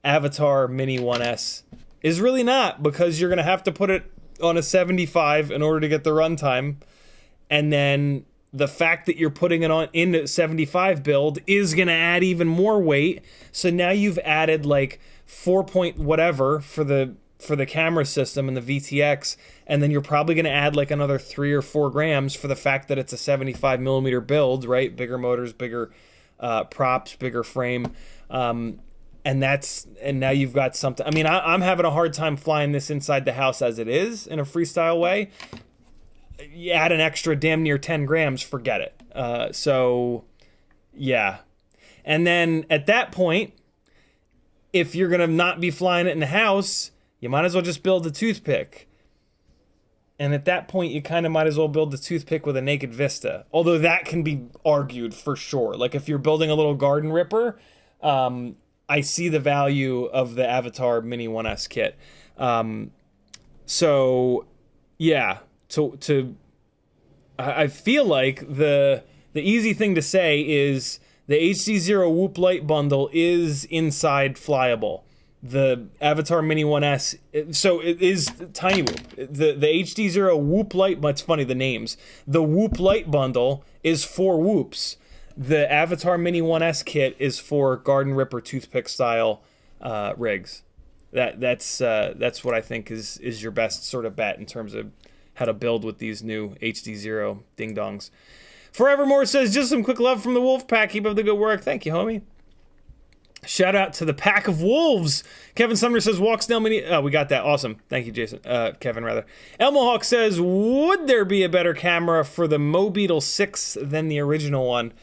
Avatar Mini 1S is really not, because you're going to have to put it on a 75 in order to get the runtime. And then the fact that you're putting it on in a 75 build is going to add even more weight. So now you've added like 4 point whatever for the camera system and the VTX, and then you're probably going to add like another 3 or 4 grams for the fact that it's a 75 millimeter build, right? Bigger motors, bigger props, bigger frame. And now you've got something. I mean, I'm having a hard time flying this inside the house as it is in a freestyle way. You add an extra damn near 10 grams, forget it. So, yeah. And then at that point, if you're going to not be flying it in the house, you might as well just build a toothpick. And at that point, you kind of might as well build the toothpick with a naked Vista. Although that can be argued for sure. Like if you're building a little garden ripper, I see the value of the Avatar Mini 1S kit. So, yeah. I feel like the easy thing to say is the HDZero Whoop Light bundle is inside flyable. The Avatar Mini 1S, so it is Tiny Whoop. The HDZero Whoop Light, but it's funny, the names. The Whoop Light bundle is 4 whoops. The Avatar Mini 1S kit is for Garden Ripper toothpick style rigs. That's what I think is your best sort of bet in terms of how to build with these new HDZero ding-dongs. Forevermore says, just some quick love from the Wolf Pack. Keep up the good work. Thank you, homie. Shout out to the Pack of Wolves. Kevin Sumner says, walk snail mini. Oh, we got that. Awesome. Thank you, Jason. Kevin, rather. Elmo Hawk says, would there be a better camera for the Mobula6 than the original one?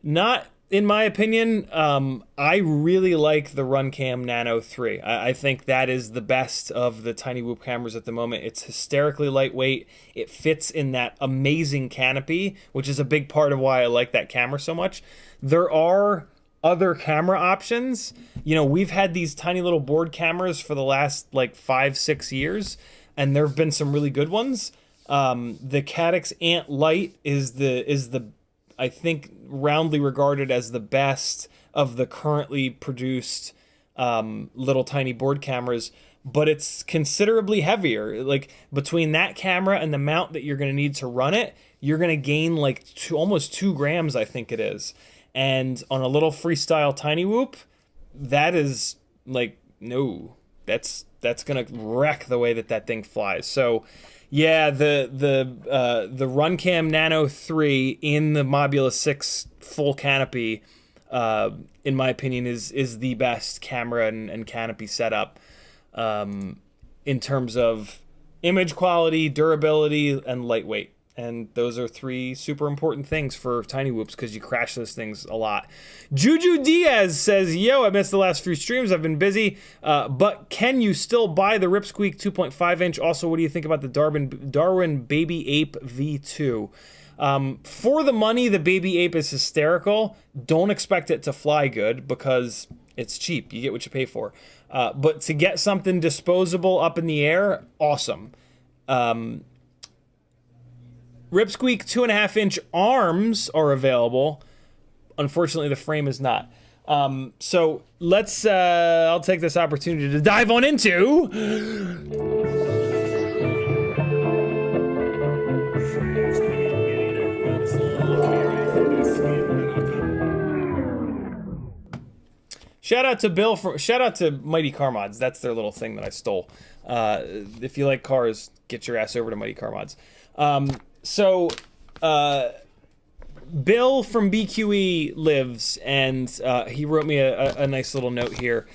Not in my opinion. I really like the Runcam Nano 3. I think that is the best of the Tiny Whoop cameras at the moment. It's hysterically lightweight. It fits in that amazing canopy, which is a big part of why I like that camera so much. There are other camera options. You know, we've had these tiny little board cameras for the last like 5-6 years, and there have been some really good ones. The Caddx Ant Lite is the I think roundly regarded as the best of the currently produced little tiny board cameras, but it's considerably heavier. Like between that camera and the mount that you're going to need to run it, you're going to gain like almost 2 grams, I think it is. And on a little freestyle Tiny Whoop, that is like, no, that's gonna wreck the way that thing flies. So, yeah, the Runcam Nano 3 in the Mobula6 full canopy, in my opinion, is the best camera and canopy setup in terms of image quality, durability, and lightweight. And those are 3 super important things for Tiny Whoops because you crash those things a lot. Juju Diaz says, yo, I missed the last few streams. I've been busy. But can you still buy the RipSqueak 2.5 inch? Also, what do you think about the Darwin Baby Ape V2? For the money, the Baby Ape is hysterical. Don't expect it to fly good because it's cheap. You get what you pay for. But to get something disposable up in the air, awesome. RipSqueak 2.5 inch arms are available. Unfortunately, the frame is not. So let's, I'll take this opportunity to dive on into. Shout out to Mighty Car Mods. That's their little thing that I stole. If you like cars, get your ass over to Mighty Car Mods. So, Bill from BQE lives, and he wrote me a nice little note here.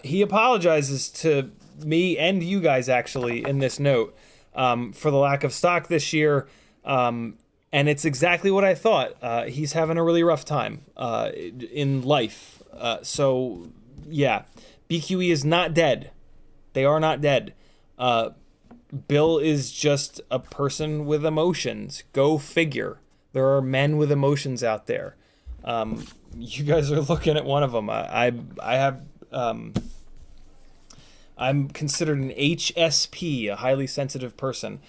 He apologizes to me and you guys, actually, in this note, for the lack of stock this year, and it's exactly what I thought. He's having a really rough time in life. So, yeah, BQE is not dead. They are not dead. Bill is just a person with emotions. Go figure. There are men with emotions out there. You guys are looking at one of them. I'm considered an HSP, a highly sensitive person.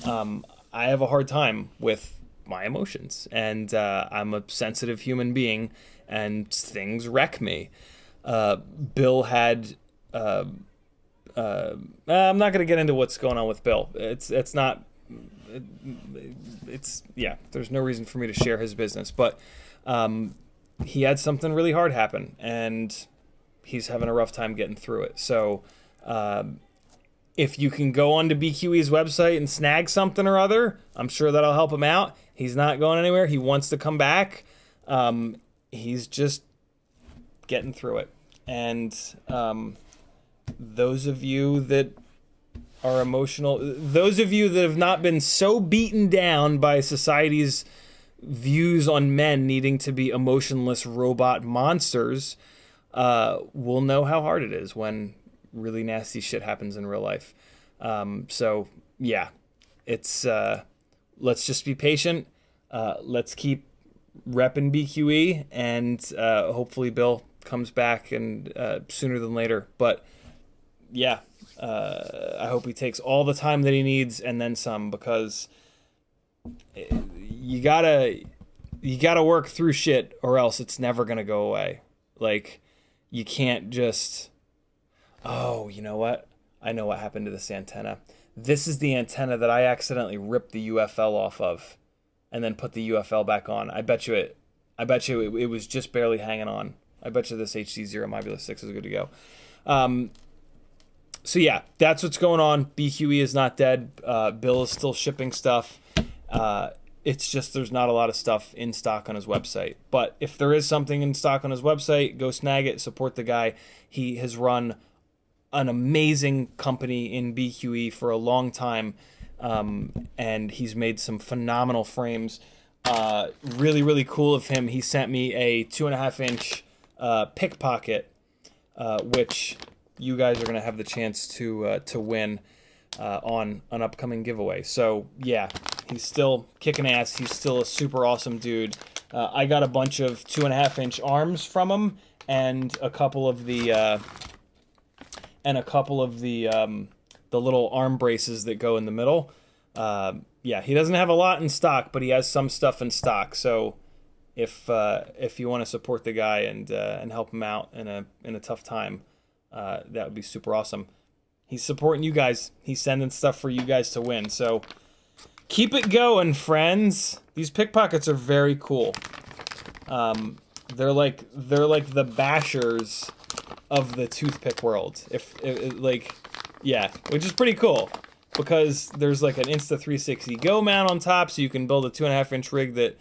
I have a hard time with my emotions, and I'm a sensitive human being, and things wreck me. Bill had. I'm not going to get into what's going on with Bill. It's yeah, there's no reason for me to share his business, but he had something really hard happen, and he's having a rough time getting through it. So if you can go onto BQE's website and snag something or other, I'm sure that'll help him out. He's not going anywhere. He wants to come back. He's just getting through it. And those of you that are emotional, those of you that have not been so beaten down by society's views on men needing to be emotionless robot monsters, will know how hard it is when really nasty shit happens in real life. So yeah, it's let's just be patient. Let's keep repping BQE, and hopefully Bill comes back and sooner than later. But yeah, I hope he takes all the time that he needs and then some, because you gotta work through shit, or else it's never gonna go away. Like, you can't just, oh, you know what? I know what happened to this antenna. This is the antenna that I accidentally ripped the UFL off of and then put the UFL back on. I bet you it was just barely hanging on. I bet you this HDZero Mobula6 is good to go. So yeah, that's what's going on. BQE is not dead. Bill is still shipping stuff. It's just there's not a lot of stuff in stock on his website. But if there is something in stock on his website, go snag it, support the guy. He has run an amazing company in BQE for a long time, and he's made some phenomenal frames. Really, really cool of him. He sent me a 2.5-inch pickpocket, which you guys are going to have the chance to win on an upcoming giveaway. So yeah, he's still kicking ass. He's still a super awesome dude. I got a bunch of 2.5-inch arms from him, and a couple of the the little arm braces that go in the middle. Yeah, he doesn't have a lot in stock, but he has some stuff in stock. So if you want to support the guy and help him out in a tough time, that would be super awesome. He's supporting you guys. He's sending stuff for you guys to win. So keep it going, friends. These pickpockets are very cool. They're like the bashers of the toothpick world. Yeah, which is pretty cool because there's like an Insta360 Go mount on top, so you can build a 2.5-inch rig that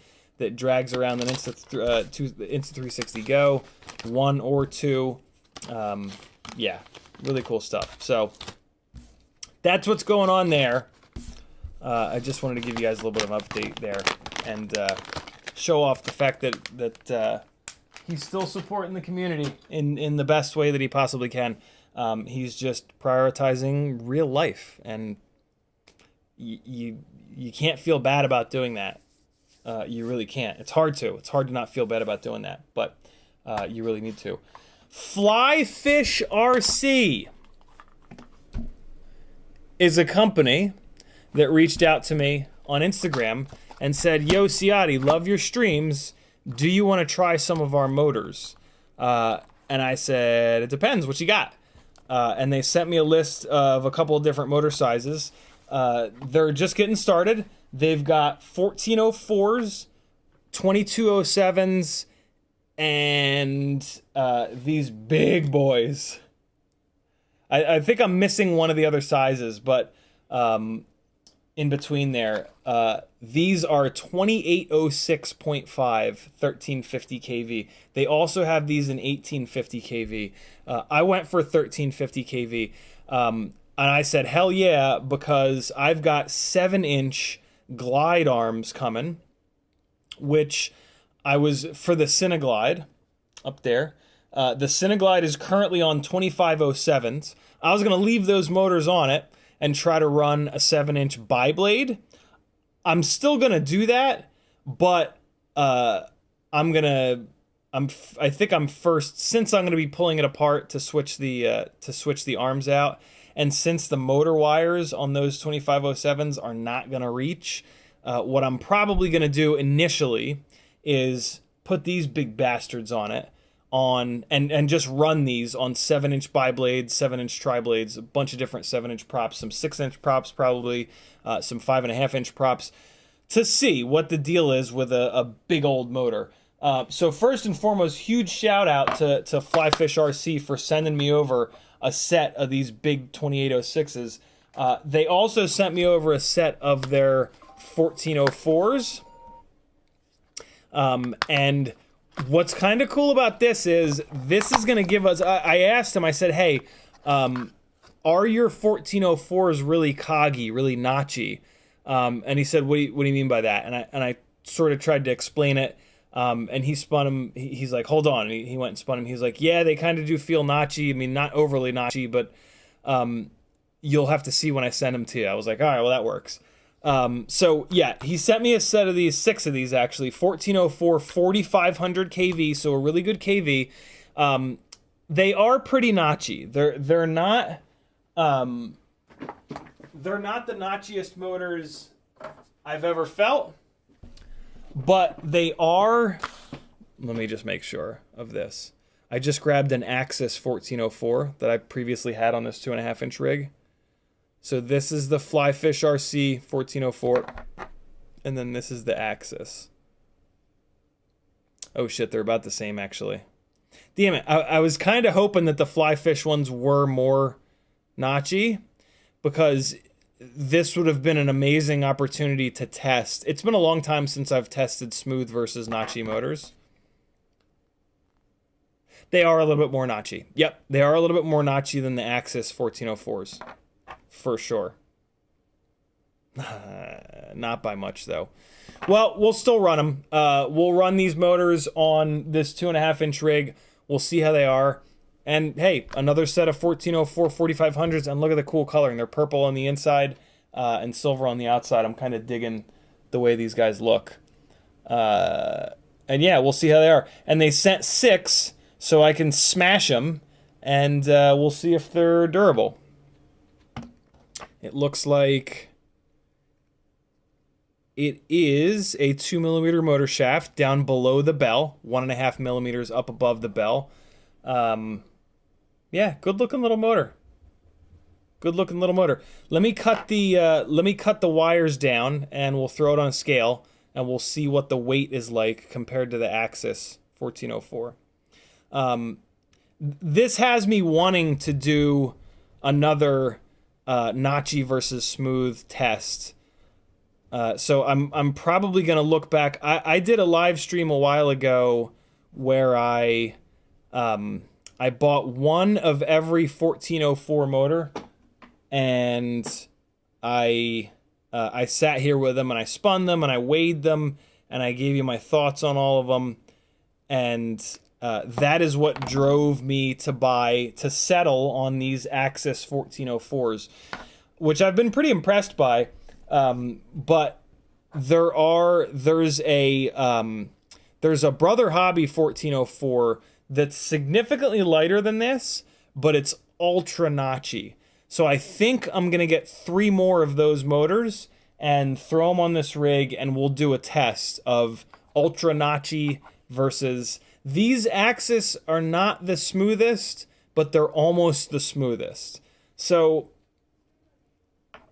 drags around an Insta360 Go, 1 or 2. Yeah, really cool stuff. So that's what's going on there. I just wanted to give you guys a little bit of an update there and show off the fact that he's still supporting the community in the best way that he possibly can. He's just prioritizing real life, and you can't feel bad about doing that. You really can't. It's hard to. It's hard to not feel bad about doing that, but you really need to. FlyFishRC is a company that reached out to me on Instagram and said, "Yo, Ciotti, love your streams. Do you want to try some of our motors?" And I said, "It depends. What you got?" And they sent me a list of a couple of different motor sizes. They're just getting started. They've got 1404s, 2207s, and these big boys. I think I'm missing one of the other sizes, but in between there, these are 2806.5 1350 kV. They also have these in 1850 kV. I went for 1350 kV, and I said hell yeah, because I've got 7-inch glide arms coming, which I was for the Cineglide up there. The Cineglide is currently on 2507s. I was going to leave those motors on it and try to run a 7-inch biblade. I'm still going to do that, but I think I'm first, since I'm going to be pulling it apart to switch the arms out, and since the motor wires on those 2507s are not going to reach, what I'm probably going to do initially is put these big bastards on it, and just run these on 7-inch biblades, 7-inch tri-blades, a bunch of different 7-inch props, some 6-inch props probably, some 5.5-inch props, to see what the deal is with a big old motor. So first and foremost, huge shout out to FlyFishRC for sending me over a set of these big 2806s. They also sent me over a set of their 1404s. And what's kind of cool about this is going to give us, I asked him, I said, hey, are your 1404s really coggy, really notchy? And he said, what do you mean by that? And I sort of tried to explain it. And he spun him, he's like, hold on. And he went and spun him. He's like, yeah, they kind of do feel notchy. I mean, not overly notchy, but you'll have to see when I send them to you. I was like, all right, well, that works. So yeah, he sent me a set of these, 6 of these actually, 1404, 4500 kV, so a really good kV. They are pretty notchy. They're not the notchiest motors I've ever felt, but they are, let me just make sure of this. I just grabbed an Axis 1404 that I previously had on this 2.5-inch rig. So this is the FlyFishRC 1404, and then this is the Axis. Oh shit, they're about the same actually. Damn it, I was kind of hoping that the Flyfish ones were more notchy, because this would have been an amazing opportunity to test. It's been a long time since I've tested smooth versus notchy motors. They are a little bit more notchy. Yep, they are a little bit more notchy than the Axis 1404s. For sure. Not by much, though. Well, we'll still run them. We'll run these motors on this 2.5-inch rig. We'll see how they are. And, hey, another set of 1404 4500s. And look at the cool coloring. They're purple on the inside and silver on the outside. I'm kind of digging the way these guys look. And, yeah, we'll see how they are. And they sent 6, so I can smash them. And we'll see if they're durable. It looks like it is a 2mm motor shaft down below the bell, 1.5 millimeters up above the bell. Yeah, good looking little motor. Good looking little motor. Let me cut the wires down, and we'll throw it on a scale, and we'll see what the weight is like compared to the Axis 1404. This has me wanting to do another notchy versus smooth test. So I'm probably gonna look back. I did a live stream a while ago where I bought one of every 1404 motor, and I sat here with them, and I spun them, and I weighed them, and I gave you my thoughts on all of them, and that is what drove me to settle on these Axis 1404s, which I've been pretty impressed by. But there's a Brother Hobby 1404 that's significantly lighter than this, but it's ultra notchy. So I think I'm gonna get 3 more of those motors and throw them on this rig, and we'll do a test of ultra notchy versus. These Axis are not the smoothest, but they're almost the smoothest. So,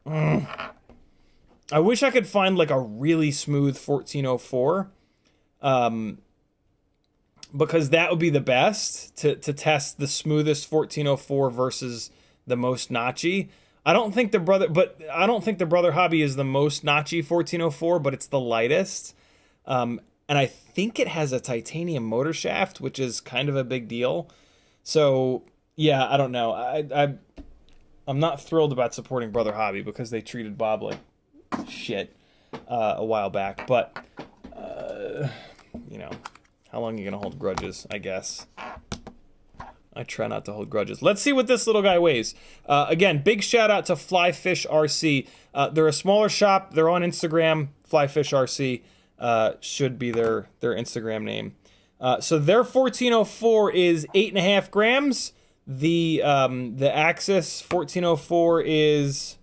I wish I could find like a really smooth 1404, because that would be the best to test the smoothest 1404 versus the most notchy. I don't think the Brother Hobby is the most notchy 1404, but it's the lightest. And I think it has a titanium motor shaft, which is kind of a big deal. So, yeah, I don't know. I'm not thrilled about supporting Brother Hobby because they treated Bob like shit a while back. But, you know, how long are you going to hold grudges, I guess? I try not to hold grudges. Let's see what this little guy weighs. Again, big shout out to FlyFishRC. They're a smaller shop. They're on Instagram, FlyFishRC. Should be their Instagram name. So their 1404 is 8.5 grams. The Axis 1404 is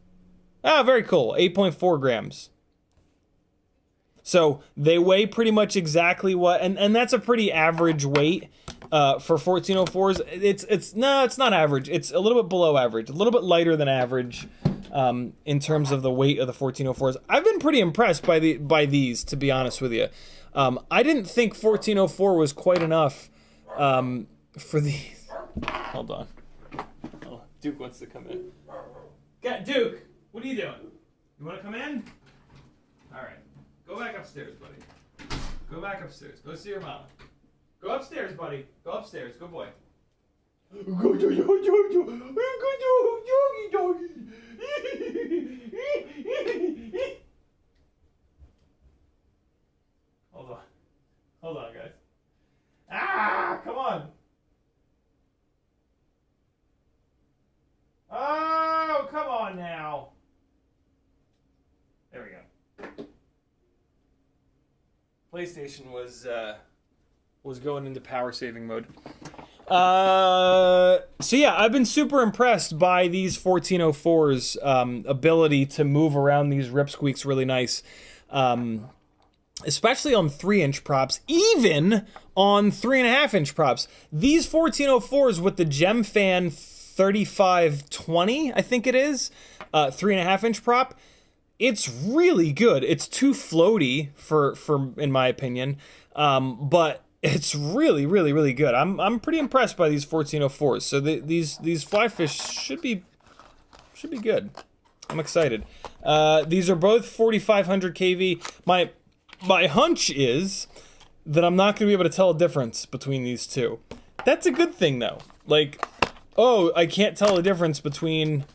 very cool, 8.4 grams. So they weigh pretty much exactly what, and that's a pretty average weight for 1404s. It's not average. It's a little bit below average, a little bit lighter than average. In terms of the weight of the 1404s, I've been pretty impressed by these, to be honest with you. I didn't think 1404 was quite enough for these. Hold on. Oh, Duke wants to come in. Duke, what are you doing? You want to come in? All right. Go back upstairs, buddy. Go back upstairs. Go see your mama. Go upstairs, buddy. Go upstairs. Good boy. Hold on, guys. Come on. Oh, come on now. There we go. PlayStation was going into power saving mode. So yeah, I've been super impressed by these 1404's ability to move around these RipSqueaks really nice. especially on 3-inch props, even on 3.5-inch props. These 1404s with the GemFan 3520, I think it is, 3.5-inch prop, it's really good. It's too floaty for in my opinion, but it's really, really, really good. I'm pretty impressed by these 1404s. So these fly fish should be good. I'm excited. These are both 4500 kV. My hunch is that I'm not gonna be able to tell a difference between these two. That's a good thing though. Like, oh, I can't tell a difference between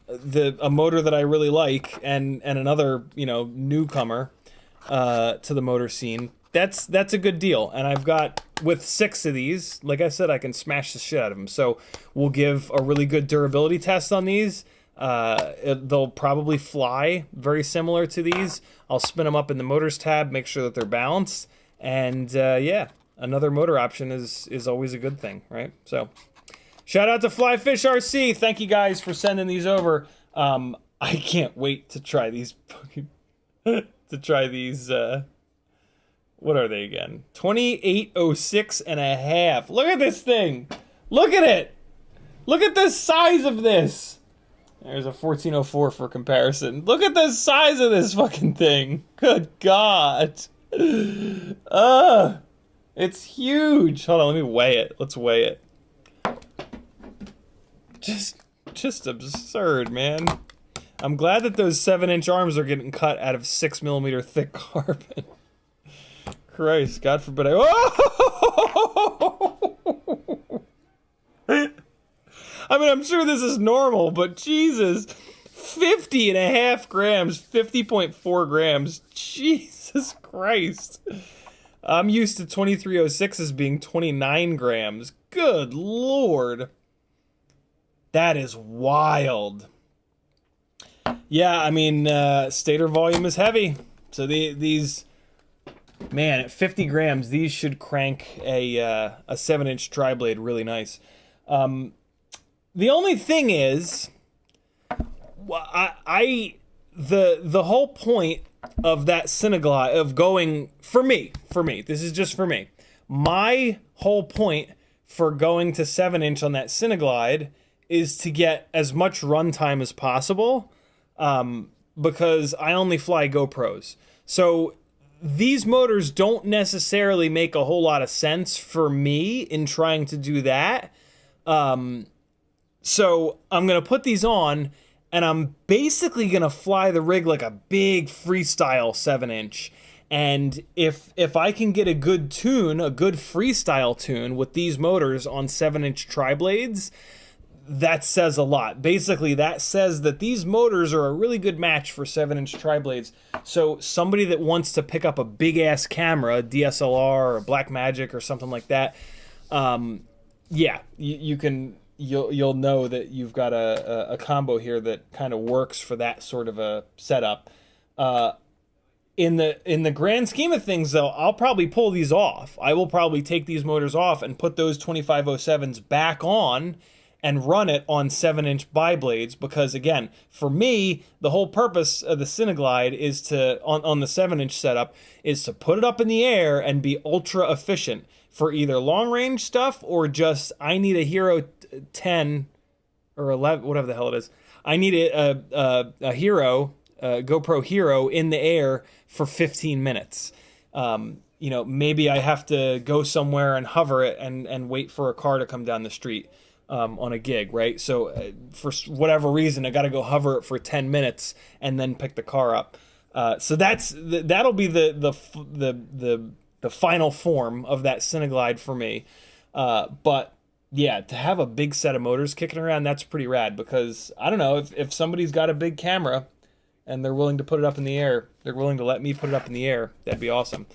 a motor that I really like and another, you know, newcomer to the motor scene. That's a good deal. And I've got, with 6 of these, like I said, I can smash the shit out of them. So we'll give a really good durability test on these. They'll probably fly very similar to these. I'll spin them up in the motors tab, make sure that they're balanced. And yeah, another motor option is always a good thing, right? So shout out to FlyFishRC. Thank you guys for sending these over. I can't wait to try these what are they again? 2806 and a half. Look at this thing. Look at it. Look at the size of this. There's a 1404 for comparison. Look at the size of this fucking thing. Good God. It's huge. Hold on, let me weigh it. Let's weigh it. Just absurd, man. I'm glad that those 7-inch arms are getting cut out of 6mm thick carbon. Christ, God forbid I mean, I'm sure this is normal, but Jesus, 50.5 grams, 50.4 grams. Jesus Christ. I'm used to 2306s being 29 grams. Good Lord. That is wild. Yeah, I mean, stator volume is heavy. So these, man, at 50 grams, these should crank a 7-inch tri-blade really nice. The only thing is, the whole point of that Cineglide, of going, for me, this is just for me, my whole point for going to 7-inch on that Cineglide is to get as much runtime as possible, because I only fly GoPros. So these motors don't necessarily make a whole lot of sense for me in trying to do that. So I'm going to put these on, and I'm basically going to fly the rig like a big freestyle 7-inch. And if I can get a good tune, a good freestyle tune with these motors on 7-inch tri-blades, that says a lot. Basically, that says that these motors are a really good match for 7-inch tri-blades. So somebody that wants to pick up a big-ass camera, a DSLR or a Blackmagic or something like that, yeah, you'll know that you've got a combo here that kind of works for that sort of a setup. In the grand scheme of things, though, I'll probably pull these off. I will probably take these motors off and put those 2507s back on and run it on 7-inch bi-blades, because again, for me, the whole purpose of the Cineglide is to, on the 7-inch setup, is to put it up in the air and be ultra efficient for either long range stuff or just, I need a Hero 10 or 11, whatever the hell it is. I need a Hero, GoPro Hero in the air for 15 minutes. You know, maybe I have to go somewhere and hover it and wait for a car to come down the street. On a gig, right? So for whatever reason, I got to go hover it for 10 minutes and then pick the car up. So that'll be the final form of that Cineglide for me. But yeah, to have a big set of motors kicking around, that's pretty rad, because I don't know, if somebody's got a big camera and they're willing to put it up in the air, they're willing to let me put it up in the air, that'd be awesome.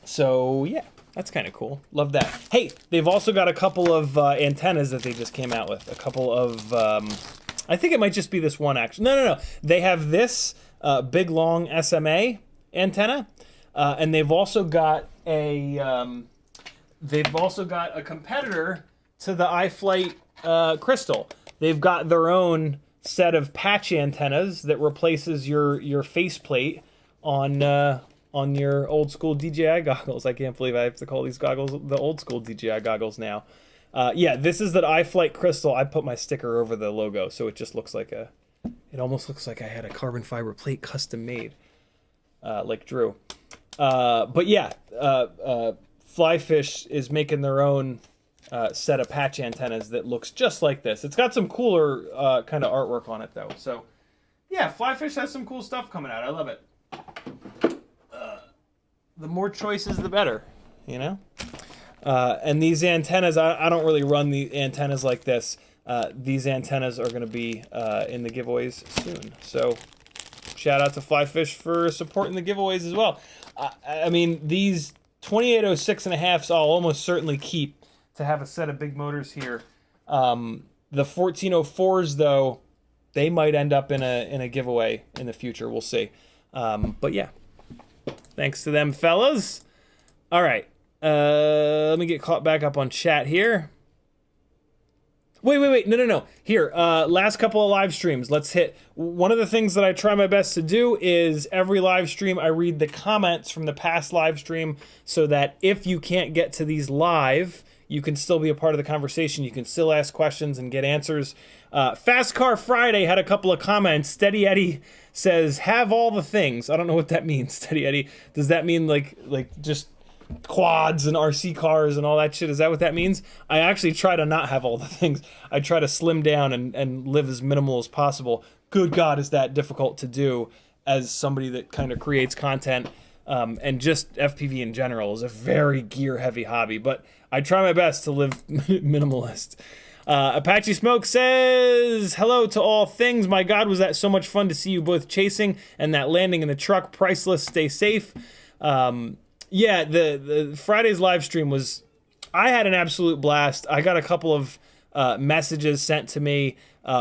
So yeah. That's kind of cool. Love that. Hey, they've also got a couple of antennas that they just came out with. A couple of, I think it might just be this one actually. No. They have this big long SMA antenna, and they've also got a competitor to the iFlight Crystal. They've got their own set of patch antennas that replaces your faceplate on your old school DJI goggles. I can't believe I have to call these goggles the old school DJI goggles now. Yeah, this is that iFlight Crystal. I put my sticker over the logo, so it just looks like it almost looks like I had a carbon fiber plate custom made, like Drew. But yeah, FlyFish is making their own set of patch antennas that looks just like this. It's got some cooler kind of artwork on it though. So yeah, FlyFish has some cool stuff coming out. I love it. The more choices, the better, you know? And these antennas, I don't really run the antennas like this. These antennas are going to be in the giveaways soon. So shout out to FlyFish for supporting the giveaways as well. I mean, these 2806.5s I'll almost certainly keep to have a set of big motors here. The 1404s, though, they might end up in a giveaway in the future. We'll see. But yeah, thanks to them fellas. All right. Let me get caught back up on chat here. Wait. No. Here, last couple of live streams. Let's hit. One of the things that I try my best to do is every live stream, I read the comments from the past live stream so that if you can't get to these live, you can still be a part of the conversation. You can still ask questions and get answers. Fast Car Friday had a couple of comments. Steady Eddie says, have all the things. I don't know what that means, Steady Eddie. Does that mean like just quads and RC cars and all that shit? Is that what that means? I actually try to not have all the things. I try to slim down and live as minimal as possible. Good God, is that difficult to do as somebody that kind of creates content, and just FPV in general is a very gear heavy hobby, but I try my best to live minimalist. Apache Smoke says, hello to all things. My God, was that so much fun to see you both chasing and that landing in the truck. Priceless. Stay safe. Yeah, the Friday's live stream was, I had an absolute blast. I got a couple of messages sent to me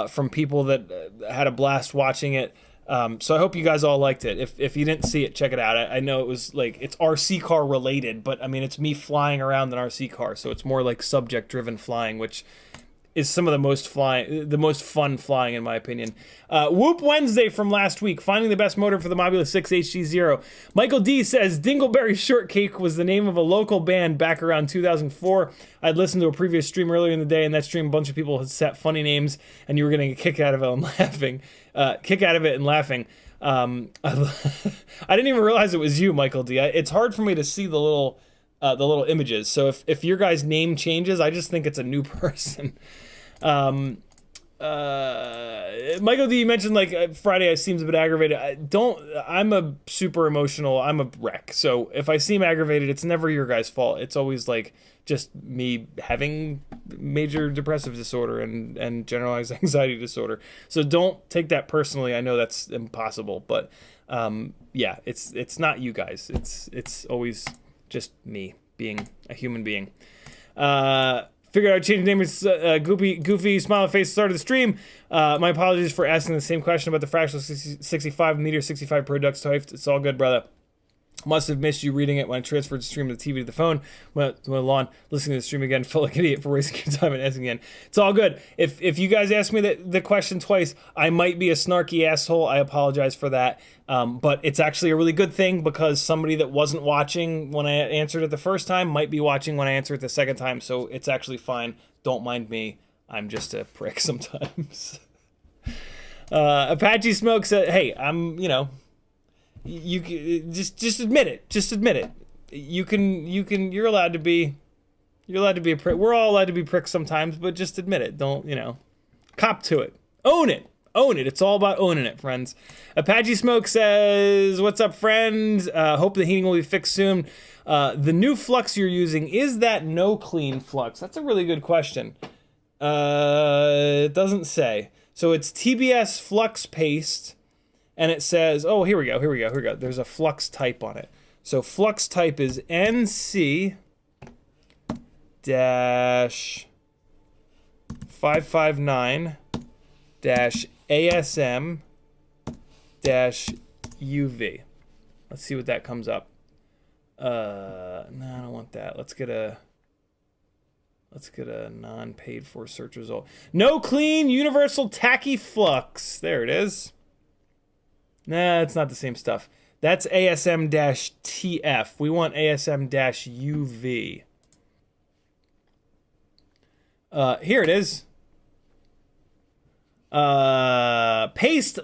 from people that had a blast watching it. So I hope you guys all liked it. If you didn't see it, check it out. I know it was like, it's RC car related, but I mean, it's me flying around an RC car. So it's more like subject driven flying, which is some of the most fun flying in my opinion. Whoop Wednesday from last week, finding the best motor for the Mobula6 HDZero. Michael D says, Dingleberry Shortcake was the name of a local band back around 2004. I'd listened to a previous stream earlier in the day, and that stream a bunch of people had set funny names, and you were getting a kick out of it and laughing. I didn't even realize it was you, Michael D. It's hard for me to see the little images. So if your guys' name changes, I just think it's a new person. Michael D, you mentioned like Friday seems a bit aggravated. I'm a super emotional, I'm a wreck. So if I seem aggravated, it's never your guys' fault. It's always like just me having major depressive disorder and generalized anxiety disorder. So don't take that personally. I know that's impossible, but yeah, it's not you guys. It's always just me being a human being. Figured I'd change the name. It's Goofy Smile Face started the stream. My apologies for asking the same question about the Fractal 65 Meteor 65 Pro Ducks Toy. It's all good, brother. Must have missed you reading it when I transferred the stream to the TV to the phone. Went along, listening to the stream again, felt like an idiot for wasting your time and asking again. It's all good. If you guys ask me the question twice, I might be a snarky asshole. I apologize for that. But it's actually a really good thing because somebody that wasn't watching when I answered it the first time might be watching when I answer it the second time. So it's actually fine. Don't mind me. I'm just a prick sometimes. Apache Smoke said, hey, you just admit it. Just admit it. You're allowed to be a prick. We're all allowed to be pricks sometimes, but just admit it. Don't, cop to it. Own it. Own it. It's all about owning it, friends. Apache Smoke says, what's up, friends? Hope the heating will be fixed soon. The new flux you're using, is that no clean flux? That's a really good question. It doesn't say. So it's TBS flux paste. And it says, oh, here we go. There's a flux type on it. So flux type is NC-559-ASM-UV. Let's see what that comes up. No, I don't want that. Let's get a non-paid for search result. No clean universal tacky flux. There it is. Nah, it's not the same stuff. That's ASM-TF. We want ASM-UV. Here it is. Paste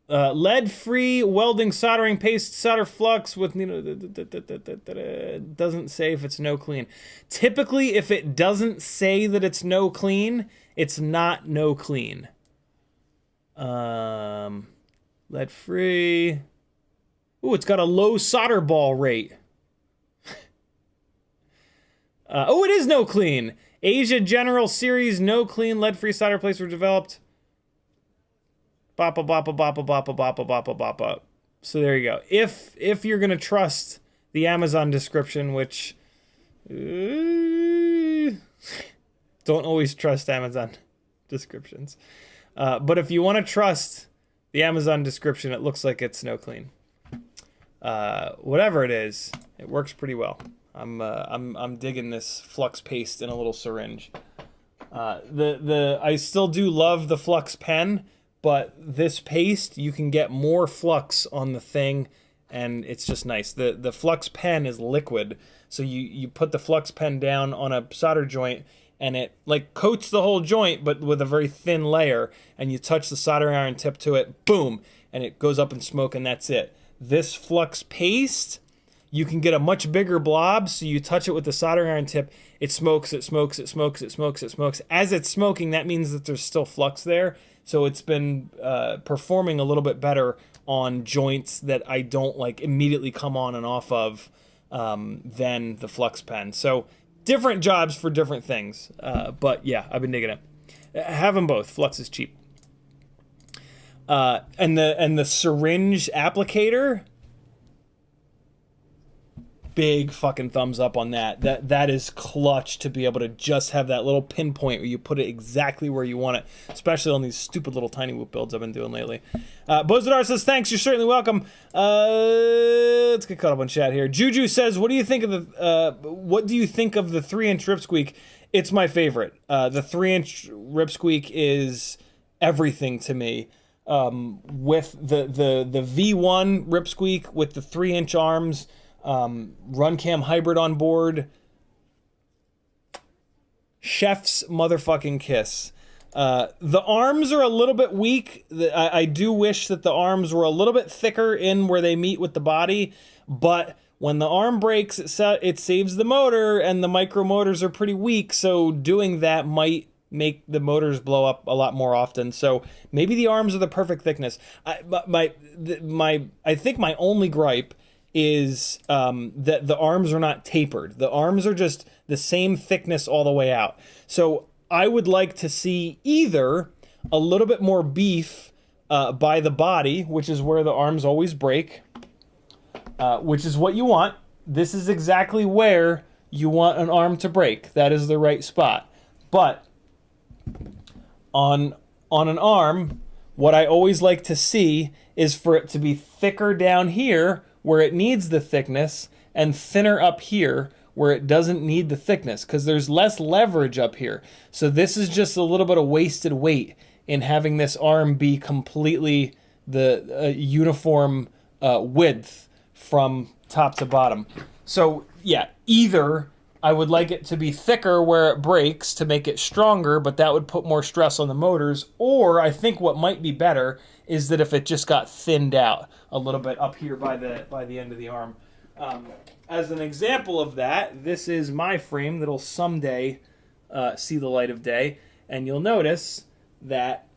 lead-free welding soldering paste solder flux with, you know, doesn't say if it's no clean. Typically, if it doesn't say that it's no clean, it's not no clean. Lead-free. Ooh, it's got a low solder ball rate. Oh, it is no clean. Asia General Series no clean lead-free solder plates were developed. Boppa, boppa, boppa, boppa, boppa, boppa, boppa. So there you go. If you're gonna trust the Amazon description, which don't always trust Amazon descriptions, but if you want to trust the Amazon description, it looks like it's no clean. Whatever it is, it works pretty well. I'm digging this flux paste in a little syringe. I still do love the flux pen, but this paste, you can get more flux on the thing, and it's just nice. The flux pen is liquid, so you put the flux pen down on a solder joint, and it like coats the whole joint, but with a very thin layer, and you touch the soldering iron tip to it, boom, and it goes up in smoke, and that's it. This flux paste, you can get a much bigger blob, so you touch it with the soldering iron tip, it smokes, it smokes, it smokes, it smokes, it smokes. As it's smoking, that means that there's still flux there, so it's been performing a little bit better on joints that I don't like immediately come on and off of than the flux pen. So different jobs for different things, but yeah, I've been digging it. Have them both. Flux is cheap. And the syringe applicator, big fucking thumbs up on that. That is clutch to be able to just have that little pinpoint where you put it exactly where you want it, especially on these stupid little tiny whoop builds I've been doing lately. Bozadar says, thanks, you're certainly welcome. Let's get caught up on chat here. Juju says, what do you think of the 3-inch RipSqueak? It's my favorite. The 3-inch RipSqueak is everything to me. With the V1 RipSqueak with the 3-inch arms, RunCam hybrid on board, chef's motherfucking kiss. The arms are a little bit weak. I do wish that the arms were a little bit thicker in where they meet with the body, but when the arm breaks, it saves the motor, and the micro motors are pretty weak, so doing that might make the motors blow up a lot more often. So maybe the arms are the perfect thickness. I think my only gripe is that the arms are not tapered. The arms are just the same thickness all the way out. So I would like to see either a little bit more beef by the body, which is where the arms always break, which is what you want. This is exactly where you want an arm to break. That is the right spot. But on an arm, what I always like to see is for it to be thicker down here where it needs the thickness and thinner up here where it doesn't need the thickness, because there's less leverage up here. So this is just a little bit of wasted weight in having this arm be completely the uniform width from top to bottom. So yeah, either I would like it to be thicker where it breaks to make it stronger, but that would put more stress on the motors. Or I think what might be better is that if it just got thinned out a little bit up here by the end of the arm. As an example of that, this is my frame that'll someday see the light of day, and you'll notice that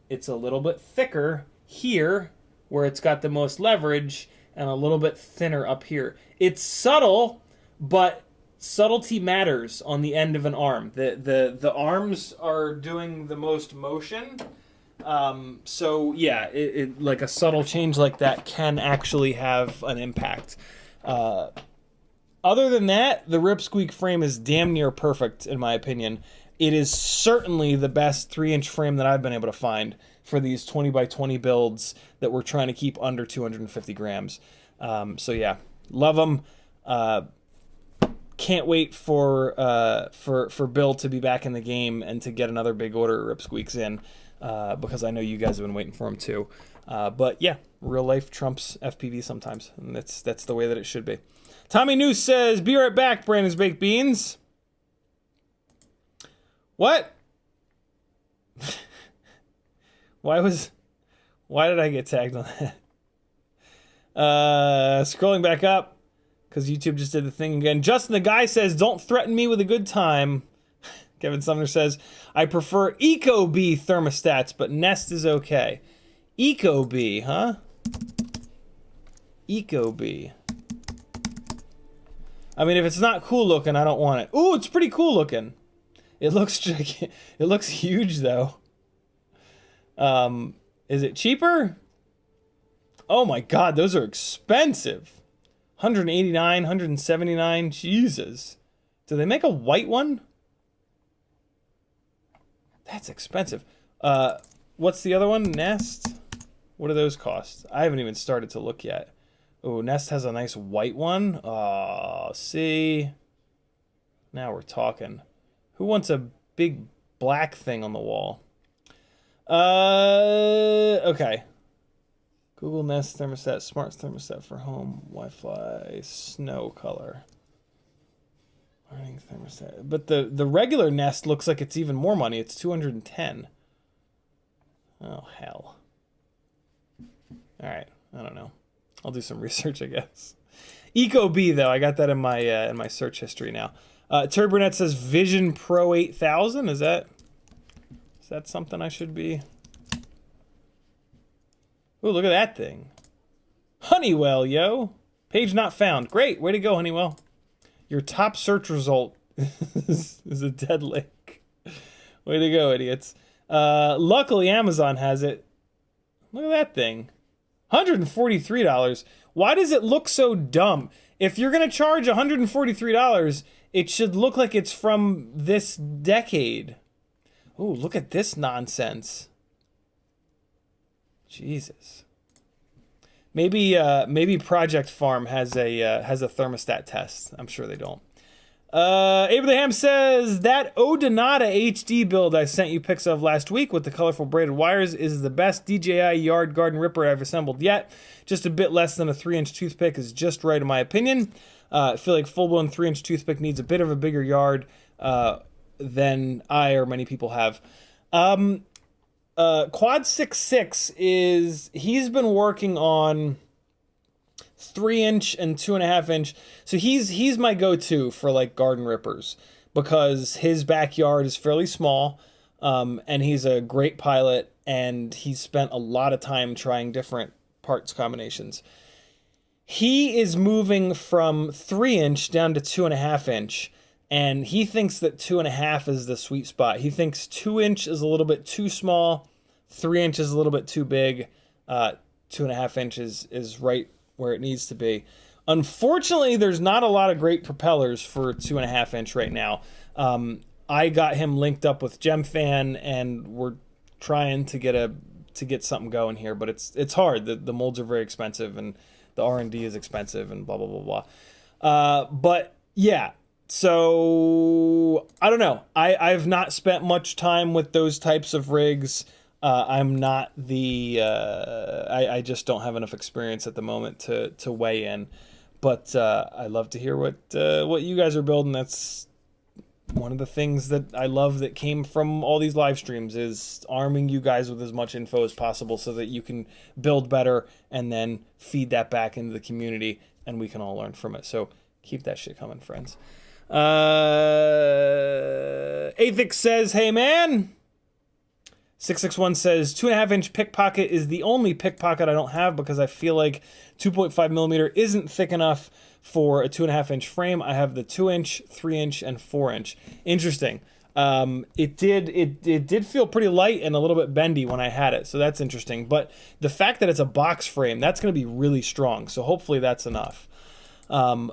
it's a little bit thicker here where it's got the most leverage and a little bit thinner up here. It's subtle, but subtlety matters on the end of an arm. The arms are doing the most motion. So yeah, it like a subtle change like that can actually have an impact. Other than that, the RipSqueak frame is damn near perfect in my opinion. It is certainly the best 3-inch frame that I've been able to find for these 20 by 20 builds that we're trying to keep under 250 grams. So yeah, love them. Can't wait for Bill to be back in the game and to get another big order of RipSqueaks in, because I know you guys have been waiting for him too. But yeah, real life trumps FPV sometimes, and that's the way that it should be. Tommy News says, "Be right back, Brandon's Baked Beans." What? Why did I get tagged on that? Scrolling back up, because YouTube just did the thing again. Justin the Guy says, "Don't threaten me with a good time." Kevin Sumner says, "I prefer Ecobee thermostats, but Nest is okay." Ecobee, huh? Ecobee. I mean, if it's not cool looking, I don't want it. Ooh, it's pretty cool looking. It looks huge though. Is it cheaper? Oh my god, those are expensive. 189, 179, Jesus. Do they make a white one? That's expensive. What's the other one? Nest? What do those cost? I haven't even started to look yet. Oh, Nest has a nice white one. Oh, see? Now we're talking. Who wants a big black thing on the wall? Okay. Google Nest thermostat, smart thermostat for home, Wi-Fi, snow color. Learning thermostat. But the regular Nest looks like it's even more money. It's 210. Oh, hell. All right. I don't know. I'll do some research, I guess. Ecobee, though. I got that in my search history now. Turbonet says Vision Pro 8000. Is that something I should be? Ooh, look at that thing. Honeywell, yo. Page not found. Great. Way to go, Honeywell. Your top search result is a dead link. Way to go, idiots. Luckily, Amazon has it. Look at that thing. $143. Why does it look so dumb? If you're going to charge $143, it should look like it's from this decade. Ooh, look at this nonsense. Jesus. Maybe Project Farm has a thermostat test. I'm sure they don't. Abraham says that Odonata HD build I sent you pics of last week with the colorful braided wires is the best DJI yard garden ripper I've assembled yet. Just a bit less than a 3-inch toothpick is just right in my opinion. I feel like full-blown 3-inch toothpick needs a bit of a bigger yard than I or many people have. Quad66 he's been working on 3-inch and 2.5-inch. So he's my go-to for like garden rippers because his backyard is fairly small, and he's a great pilot, and he's spent a lot of time trying different parts combinations. He is moving from 3-inch down to 2.5-inch, and he thinks that 2.5 is the sweet spot. He thinks 2-inch is a little bit too small, 3-inch is a little bit too big, 2.5 inches is right where it needs to be. Unfortunately, there's not a lot of great propellers for 2.5-inch right now. I got him linked up with GemFan, and we're trying to get something going here, but it's hard. The molds are very expensive, and the R&D is expensive, and blah blah blah blah. But yeah, so I don't know. I've not spent much time with those types of rigs. I'm not I just don't have enough experience at the moment to weigh in, but I love to hear what you guys are building. That's one of the things that I love that came from all these live streams is arming you guys with as much info as possible so that you can build better and then feed that back into the community and we can all learn from it. So keep that shit coming, friends. Athix says, "Hey man." 661 says 2.5-inch pickpocket is the only pickpocket I don't have because I feel like 2.5 millimeter isn't thick enough for a 2.5-inch frame. I have the 2-inch, 3-inch, and 4-inch. Interesting. It did feel pretty light and a little bit bendy when I had it, so that's interesting. But the fact that it's a box frame, that's going to be really strong. So hopefully that's enough. I'm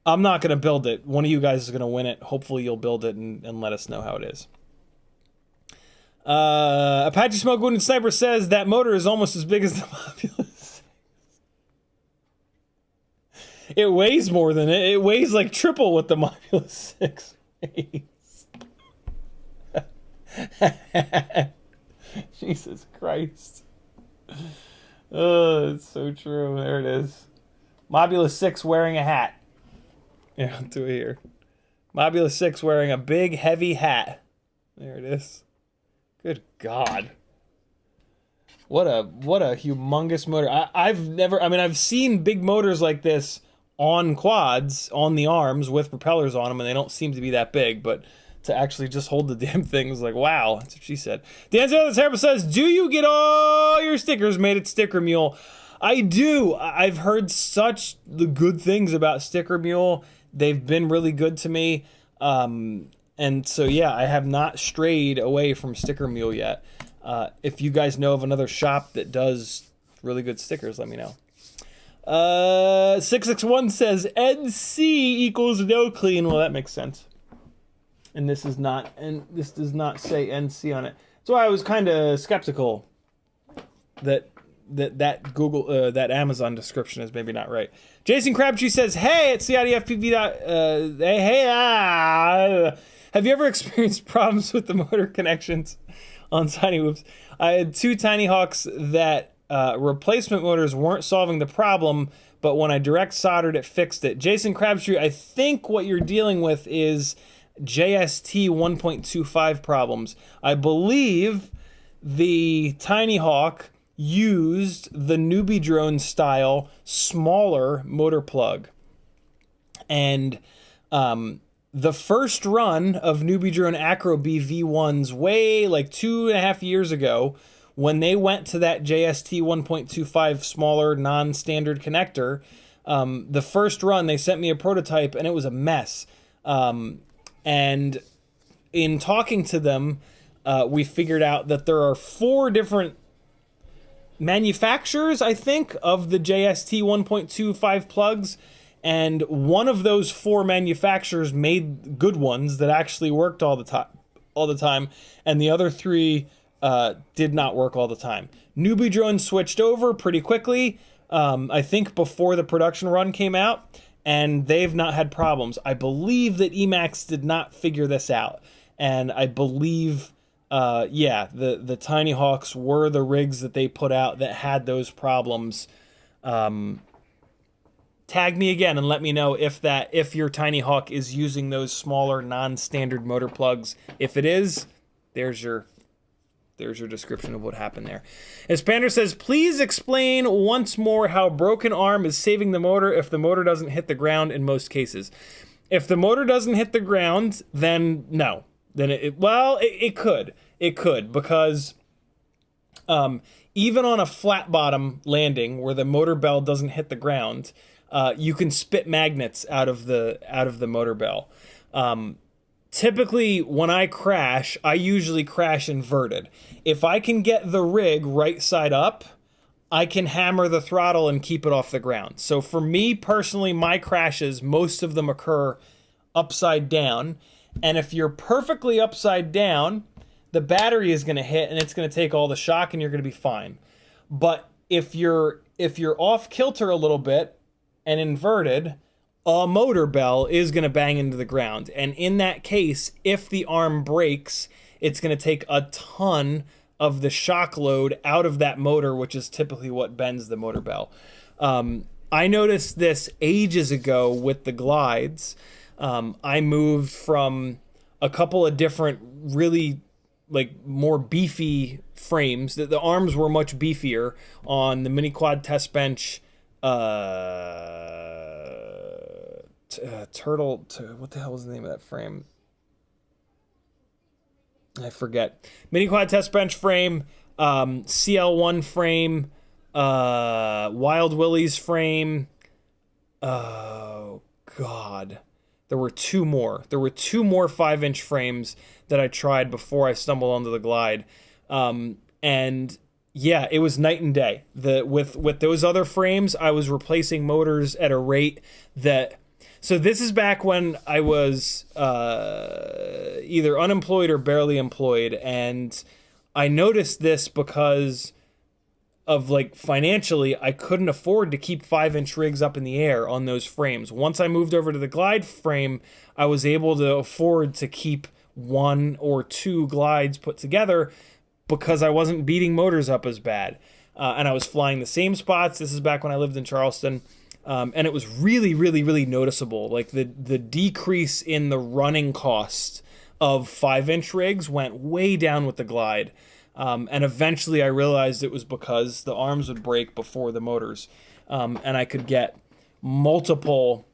not going to build it. One of you guys is going to win it. Hopefully you'll build it and let us know how it is. Apache Smoke Wounded Sniper says that motor is almost as big as the Mobula6. It weighs more than it. It weighs like triple what the Mobula6 weighs. Jesus Christ. Oh, it's so true. There it is. Mobula6 wearing a hat. Yeah, I'll do it here. Mobula6 wearing a big, heavy hat. There it is. Good God. What a humongous motor. I've seen big motors like this on quads, on the arms, with propellers on them, and they don't seem to be that big, but to actually just hold the damn thing was like, wow. That's what she said. Danzo the Terrible says, do you get all your stickers made at Sticker Mule? I do. I've heard such good things about Sticker Mule. They've been really good to me. And so, yeah, I have not strayed away from Sticker Mule yet. If you guys know of another shop that does really good stickers, let me know. 661 says NC equals no clean. Well, that makes sense. And this does not say NC on it. So I was kind of skeptical that Google that Amazon description is maybe not right. Jason Crabtree says, "Hey, it's CiottiFPV. Have you ever experienced problems with the motor connections on tinywhoops? I had 2 Tiny Hawks that replacement motors weren't solving the problem, but when I direct soldered it, fixed it." Jason Crabtree, I think what you're dealing with is JST 1.25 problems. I believe the Tiny Hawk used the Newbie drone style smaller motor plug, and the first run of Newbie drone Acro B V1s way like 2.5 years ago, when they went to that JST 1.25 smaller non-standard connector, the first run they sent me a prototype and it was a mess. And in talking to them, we figured out that there are 4 different manufacturers, I think, of the JST 1.25 plugs, and one of those 4 manufacturers made good ones that actually worked all the time, and the other 3 did not work all the time. Newbie drone switched over pretty quickly, I think before the production run came out, and they've not had problems. I believe that Emax did not figure this out, and I believe the Tiny Hawks were the rigs that they put out that had those problems. Tag me again and let me know if your Tiny Hawk is using those smaller non-standard motor plugs. If it is, there's your description of what happened there. Expander says, please explain once more how broken arm is saving the motor if the motor doesn't hit the ground in most cases. If the motor doesn't hit the ground, then no. Then it could. It could, because even on a flat bottom landing where the motor bell doesn't hit the ground, you can spit magnets out of the motor bell. Typically, when I crash, I usually crash inverted. If I can get the rig right side up, I can hammer the throttle and keep it off the ground. So for me personally, my crashes, most of them occur upside down. And if you're perfectly upside down, the battery is going to hit and it's going to take all the shock and you're going to be fine. But if you're off kilter a little bit and inverted, a motor bell is going to bang into the ground. And in that case, if the arm breaks, it's going to take a ton of the shock load out of that motor, which is typically what bends the motor bell. I noticed this ages ago with the glides. I moved from a couple of different really more beefy frames. The arms were much beefier on the mini quad test bench. What the hell was the name of that frame? I forget. Mini quad test bench frame, CL1 frame, Wild Willie's frame. Oh God. There were 2 more. There were 2 more 5-inch frames that I tried before I stumbled onto the glide. And yeah, it was night and day. With those other frames, I was replacing motors at a rate that... So this is back when I was either unemployed or barely employed, and I noticed this because of financially, I couldn't afford to keep 5-inch rigs up in the air on those frames. Once I moved over to the glide frame, I was able to afford to keep 1 or 2 glides put together because I wasn't beating motors up as bad. and I was flying the same spots. This is back when I lived in Charleston. And it was really, really, really noticeable. Like the decrease in the running cost of 5-inch rigs went way down with the glide. And eventually I realized it was because the arms would break before the motors. And I could get multiple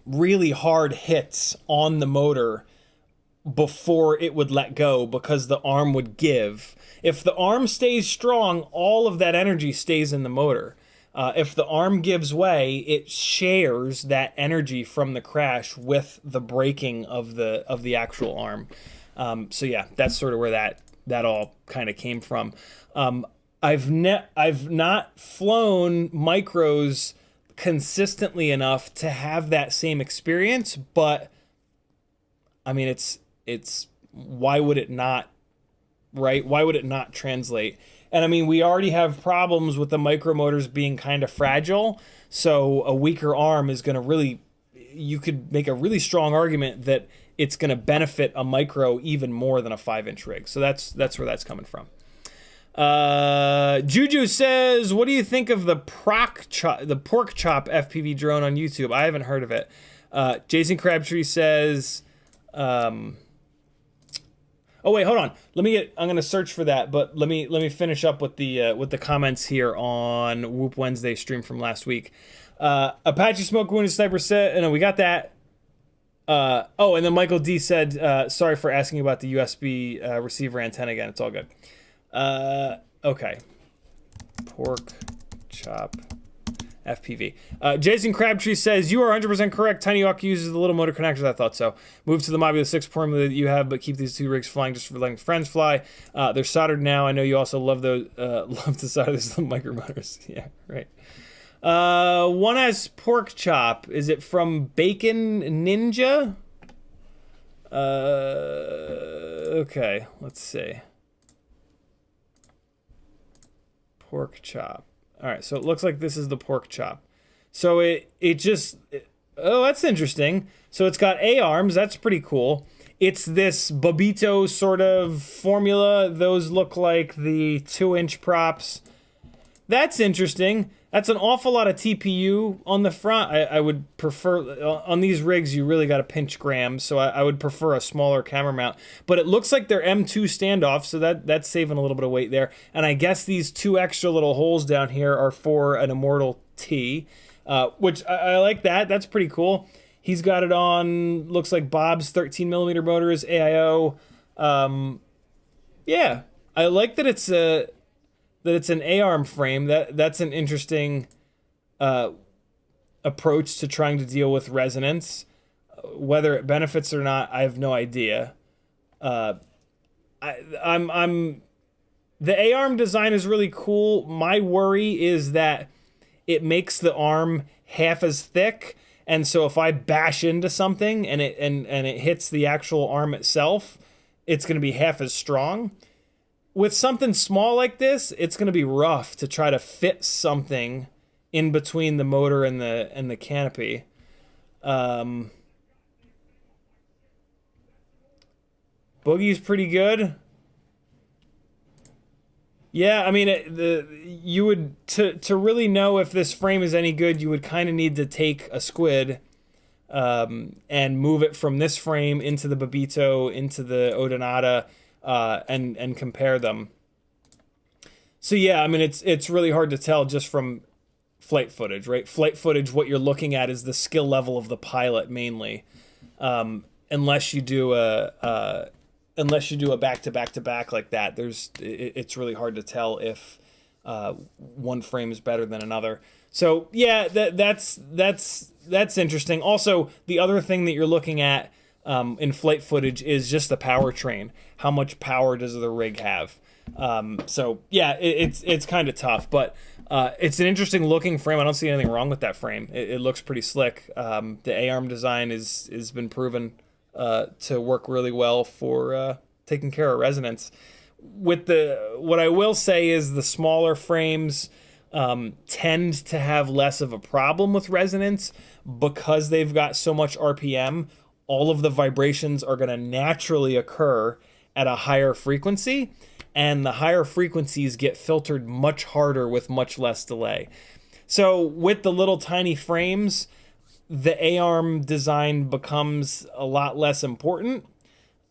really hard hits on the motor before it would let go because the arm would give. If the arm stays strong, all of that energy stays in the motor. If the arm gives way, it shares that energy from the crash with the braking of the actual arm. So yeah, that's sort of where that all kind of came from. I've not flown micros consistently enough to have that same experience, but I mean, it's why would it not, right? Why would it not translate? And I mean, we already have problems with the micromotors being kind of fragile. So a weaker arm is going to really, you could make a really strong argument that it's going to benefit a micro even more than a 5-inch rig. So that's where that's coming from. Juju says, what do you think of the pork chop FPV drone on YouTube? I haven't heard of it. Jason Crabtree says, oh wait, hold on. I'm gonna search for that, but let me finish up with the comments here on Whoop Wednesday stream from last week. Apache Smoke Wounded Sniper said, no, we got that. Oh, and then Michael D said, sorry for asking about the USB receiver antenna again. It's all good. Okay. Pork chop FPV. Jason Crabtree says, you are 100% correct. TinyHawk uses the little motor connectors. I thought so. Move to the Mobula6 formula that you have, but keep these 2 rigs flying just for letting friends fly. They're soldered now. I know you also love those, love to solder these little micro motors. Yeah, right. One has pork chop. Is it from Bacon Ninja? Okay, let's see. Pork chop. All right, so it looks like this is the pork chop. So oh, that's interesting. So it's got A arms. That's pretty cool. It's this Babito sort of formula. Those look like the 2-inch props. That's interesting. That's an awful lot of TPU on the front. I would prefer, on these rigs, you really got to pinch grams, so I would prefer a smaller camera mount. But it looks like they're M2 standoff, so that's saving a little bit of weight there. And I guess these 2 extra little holes down here are for an Immortal T, which I like that. That's pretty cool. He's got it on, looks like Bob's 13mm motors, AIO. Yeah, I like that it's an A-arm frame. That's an interesting approach to trying to deal with resonance. Whether it benefits or not, I have no idea. The A-arm design is really cool. My worry is that it makes the arm half as thick, and so if I bash into something and it hits the actual arm itself, it's going to be half as strong. With something small like this, it's going to be rough to try to fit something in between the motor and the canopy. Boogie's pretty good. Yeah, I mean, you would to really know if this frame is any good, you would kind of need to take a squid and move it from this frame into the Babito, into the Odonata, and compare them. So yeah, I mean, it's really hard to tell just from flight footage, right? Flight footage, what you're looking at is the skill level of the pilot mainly, unless you do a back to back to back like that. It's really hard to tell if one frame is better than another. So yeah, that's interesting. Also, the other thing that you're looking at in flight footage is just the powertrain. How much power does the rig have? So yeah, it's kind of tough, but it's an interesting looking frame. I don't see anything wrong with that frame. It looks pretty slick. The A-arm design has been proven to work really well for taking care of resonance. What I will say is the smaller frames tend to have less of a problem with resonance because they've got so much RPM. All of the vibrations are going to naturally occur at a higher frequency, and the higher frequencies get filtered much harder with much less delay. So with the little tiny frames, the A-arm design becomes a lot less important.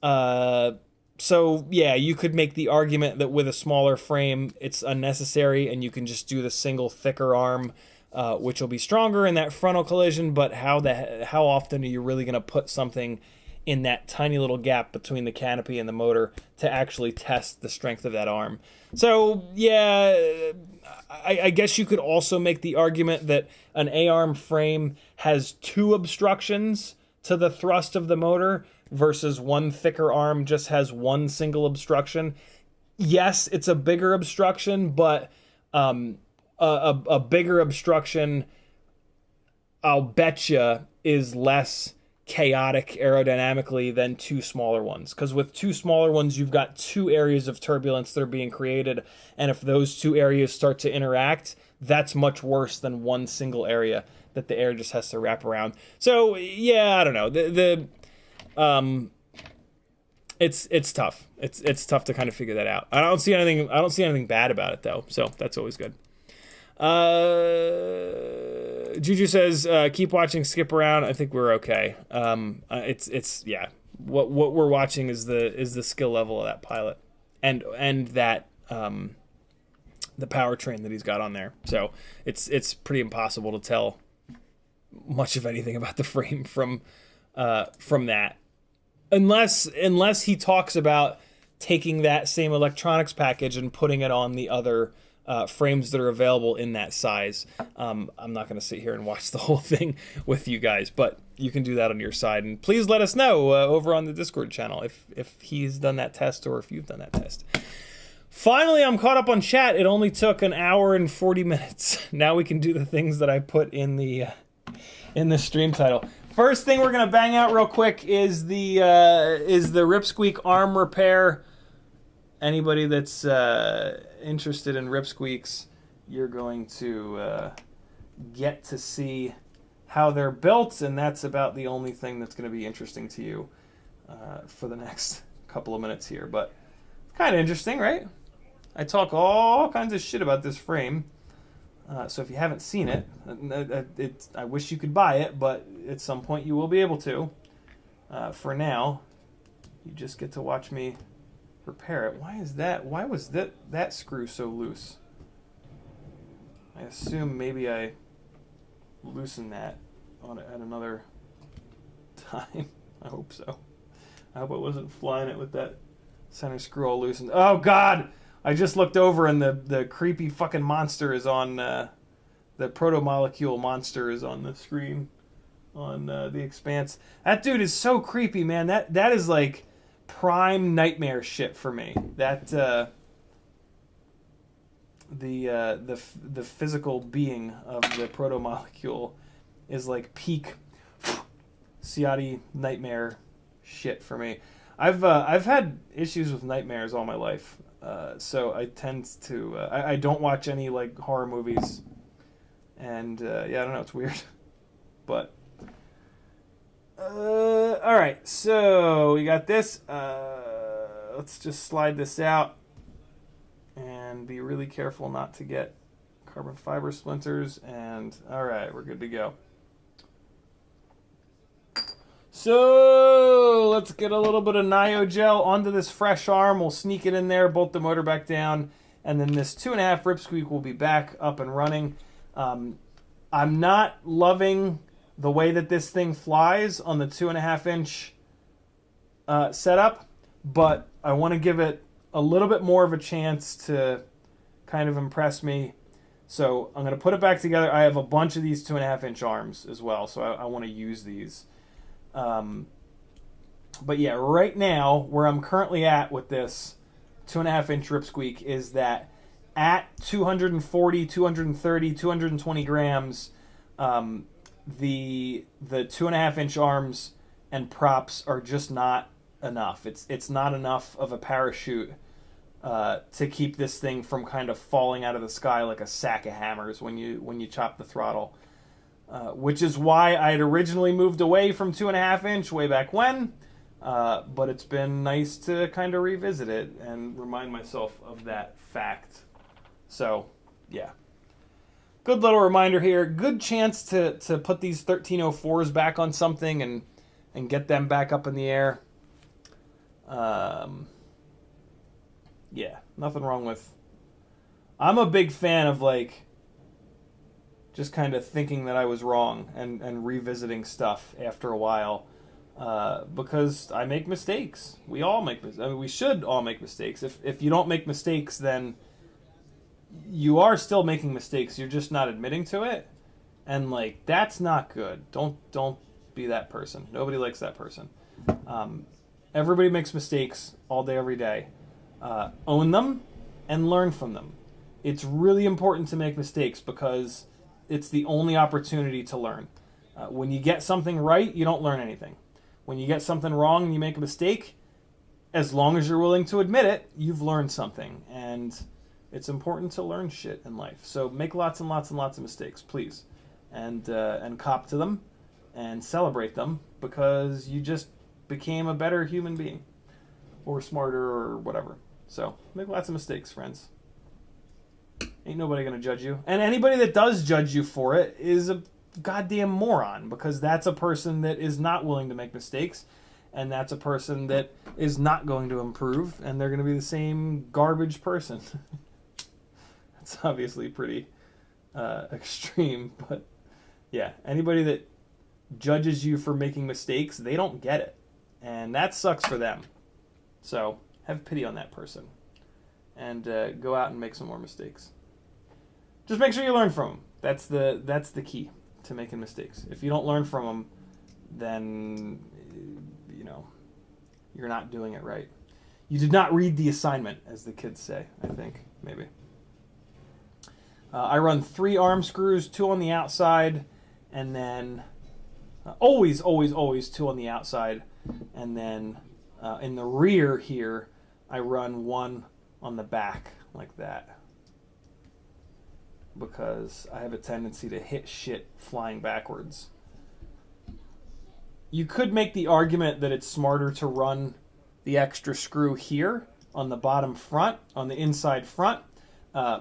So yeah, you could make the argument that with a smaller frame, it's unnecessary, and you can just do the single thicker arm, which will be stronger in that frontal collision. But how often are you really going to put something in that tiny little gap between the canopy and the motor to actually test the strength of that arm? So yeah, I guess you could also make the argument that an A-arm frame has 2 obstructions to the thrust of the motor versus one thicker arm just has 1 single obstruction. Yes, it's a bigger obstruction, but a bigger obstruction, I'll betcha, is less chaotic aerodynamically than 2 smaller ones. Because with 2 smaller ones, you've got 2 areas of turbulence that are being created, and if those 2 areas start to interact, that's much worse than 1 single area that the air just has to wrap around. So yeah, I don't know. It's tough. It's tough to kind of figure that out. I don't see anything bad about it though, so that's always good. Juju says, keep watching, skip around. I think we're okay. It's yeah. What we're watching is the skill level of that pilot, and that the powertrain that he's got on there. So it's pretty impossible to tell much of anything about the frame from that, unless he talks about taking that same electronics package and putting it on the other frames that are available in that size. I'm not going to sit here and watch the whole thing with you guys, but you can do that on your side. And please let us know over on the Discord channel if he's done that test or if you've done that test. Finally, I'm caught up on chat. It only took 1 hour and 40 minutes. Now we can do the things that I put in the stream title. First thing we're gonna bang out real quick is the RipSqueak arm repair. Anybody that's interested in RipSqueaks, you're going to get to see how they're built, and that's about the only thing that's going to be interesting to you for the next couple of minutes here. But kind of interesting, right? I talk all kinds of shit about this frame. So if you haven't seen it, I wish you could buy it, but at some point you will be able to. For now, you just get to watch me repair it. Why is that? Why was that screw so loose? I assume maybe I loosened that at another time. I hope so. I hope I wasn't flying it with that center screw all loosened. Oh God! I just looked over and the creepy fucking monster is on the proto-molecule monster is on the screen on the Expanse. That dude is so creepy, man. That is like prime nightmare shit for me. That the physical being of the proto-molecule is like peak Ciotti nightmare shit for me. I've had issues with nightmares all my life. So I tend to I don't watch any like horror movies, and yeah, I don't know, it's weird, but all right, so we got this. Let's just slide this out and be really careful not to get carbon fiber splinters, and all right, we're good to go. So let's get a little bit of Nio gel onto this fresh arm. We'll sneak it in there, bolt the motor back down, and then this 2.5 RipSqueak will be back up and running. I'm not loving the way that this thing flies on the 2.5-inch setup, but I want to give it a little bit more of a chance to kind of impress me. So I'm going to put it back together. I have a bunch of these 2.5-inch arms as well, so I want to use these. But yeah, right now, where I'm currently at with this 2.5-inch RipSqueak is that at 240, 230, 220 grams, the 2.5-inch arms and props are just not enough. It's not enough of a parachute to keep this thing from kind of falling out of the sky like a sack of hammers when you chop the throttle. Which is why I had originally moved away from 2.5-inch way back when. but it's been nice to kind of revisit it and remind myself of that fact. So, yeah. Good little reminder here. Good chance to put these 1304s back on something and get them back up in the air. Yeah, nothing wrong with... I'm a big fan of, like, just kind of thinking that I was wrong and revisiting stuff after a while. Because I make mistakes. We all make mistakes. I mean, we should all make mistakes. If you don't make mistakes, then you are still making mistakes. You're just not admitting to it. And, like, that's not good. Don't be that person. Nobody likes that person. Everybody makes mistakes all day, every day. Own them and learn from them. It's really important to make mistakes because it's the only opportunity to learn. When you get something right, you don't learn anything. When you get something wrong and you make a mistake, as long as you're willing to admit it, you've learned something. And it's important to learn shit in life. So make lots and lots and lots of mistakes, please. And cop to them and celebrate them because you just became a better human being. Or smarter or whatever. So make lots of mistakes, friends. Ain't nobody going to judge you. And anybody that does judge you for it is a goddamn moron, because that's a person that is not willing to make mistakes, and that's a person that is not going to improve, and they're going to be the same garbage person. That's obviously pretty extreme, but yeah, anybody that judges you for making mistakes, they don't get it, and that sucks for them. So have pity on that person and go out and make some more mistakes. Just make sure you learn from them. That's the key to making mistakes. If you don't learn from them, then you're not doing it right. You did not read the assignment, as the kids say. I think maybe. I run 3 arm screws, 2 on the outside, and then always 2 on the outside, and then in the rear here, I run 1 on the back like that, because I have a tendency to hit shit flying backwards. You could make the argument that it's smarter to run the extra screw here on the bottom front, on the inside front,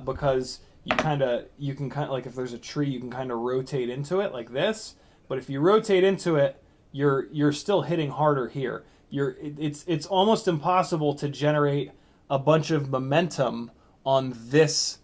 because you can kind of, like, if there's a tree, you can kind of rotate into it like this. But if you rotate into it, you're still hitting harder here. It's almost impossible to generate a bunch of momentum on this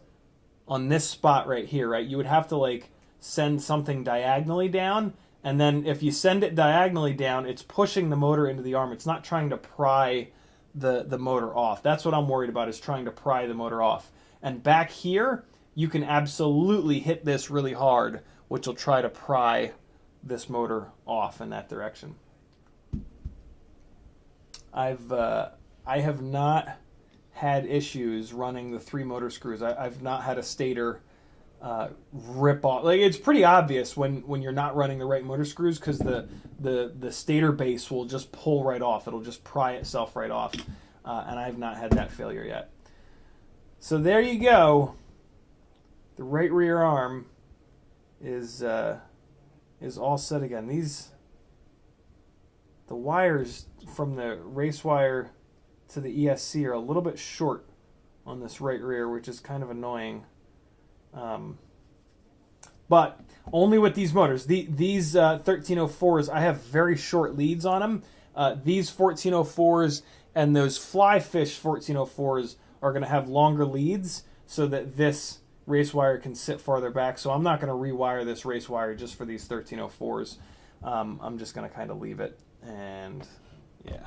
spot right here, right? You would have to, like, send something diagonally down, and then if you send it diagonally down, it's pushing the motor into the arm. It's not trying to pry the motor off. That's what I'm worried about, is trying to pry the motor off. And back here, you can absolutely hit this really hard, which will try to pry this motor off in that direction. I have not had issues running the 3 motor screws. I've not had a stator rip off. Like, it's pretty obvious when you're not running the right motor screws, because the stator base will just pull right off. It'll just pry itself right off, and I've not had that failure yet. So there you go. The right rear arm is all set again. The wires from the race wire to the ESC are a little bit short on this right rear, which is kind of annoying. But only with these motors. These 1304s, I have very short leads on them. These 1404s and those FlyFish 1404s are going to have longer leads, so that this race wire can sit farther back. So I'm not going to rewire this race wire just for these 1304s. I'm just going to kind of leave it. And yeah,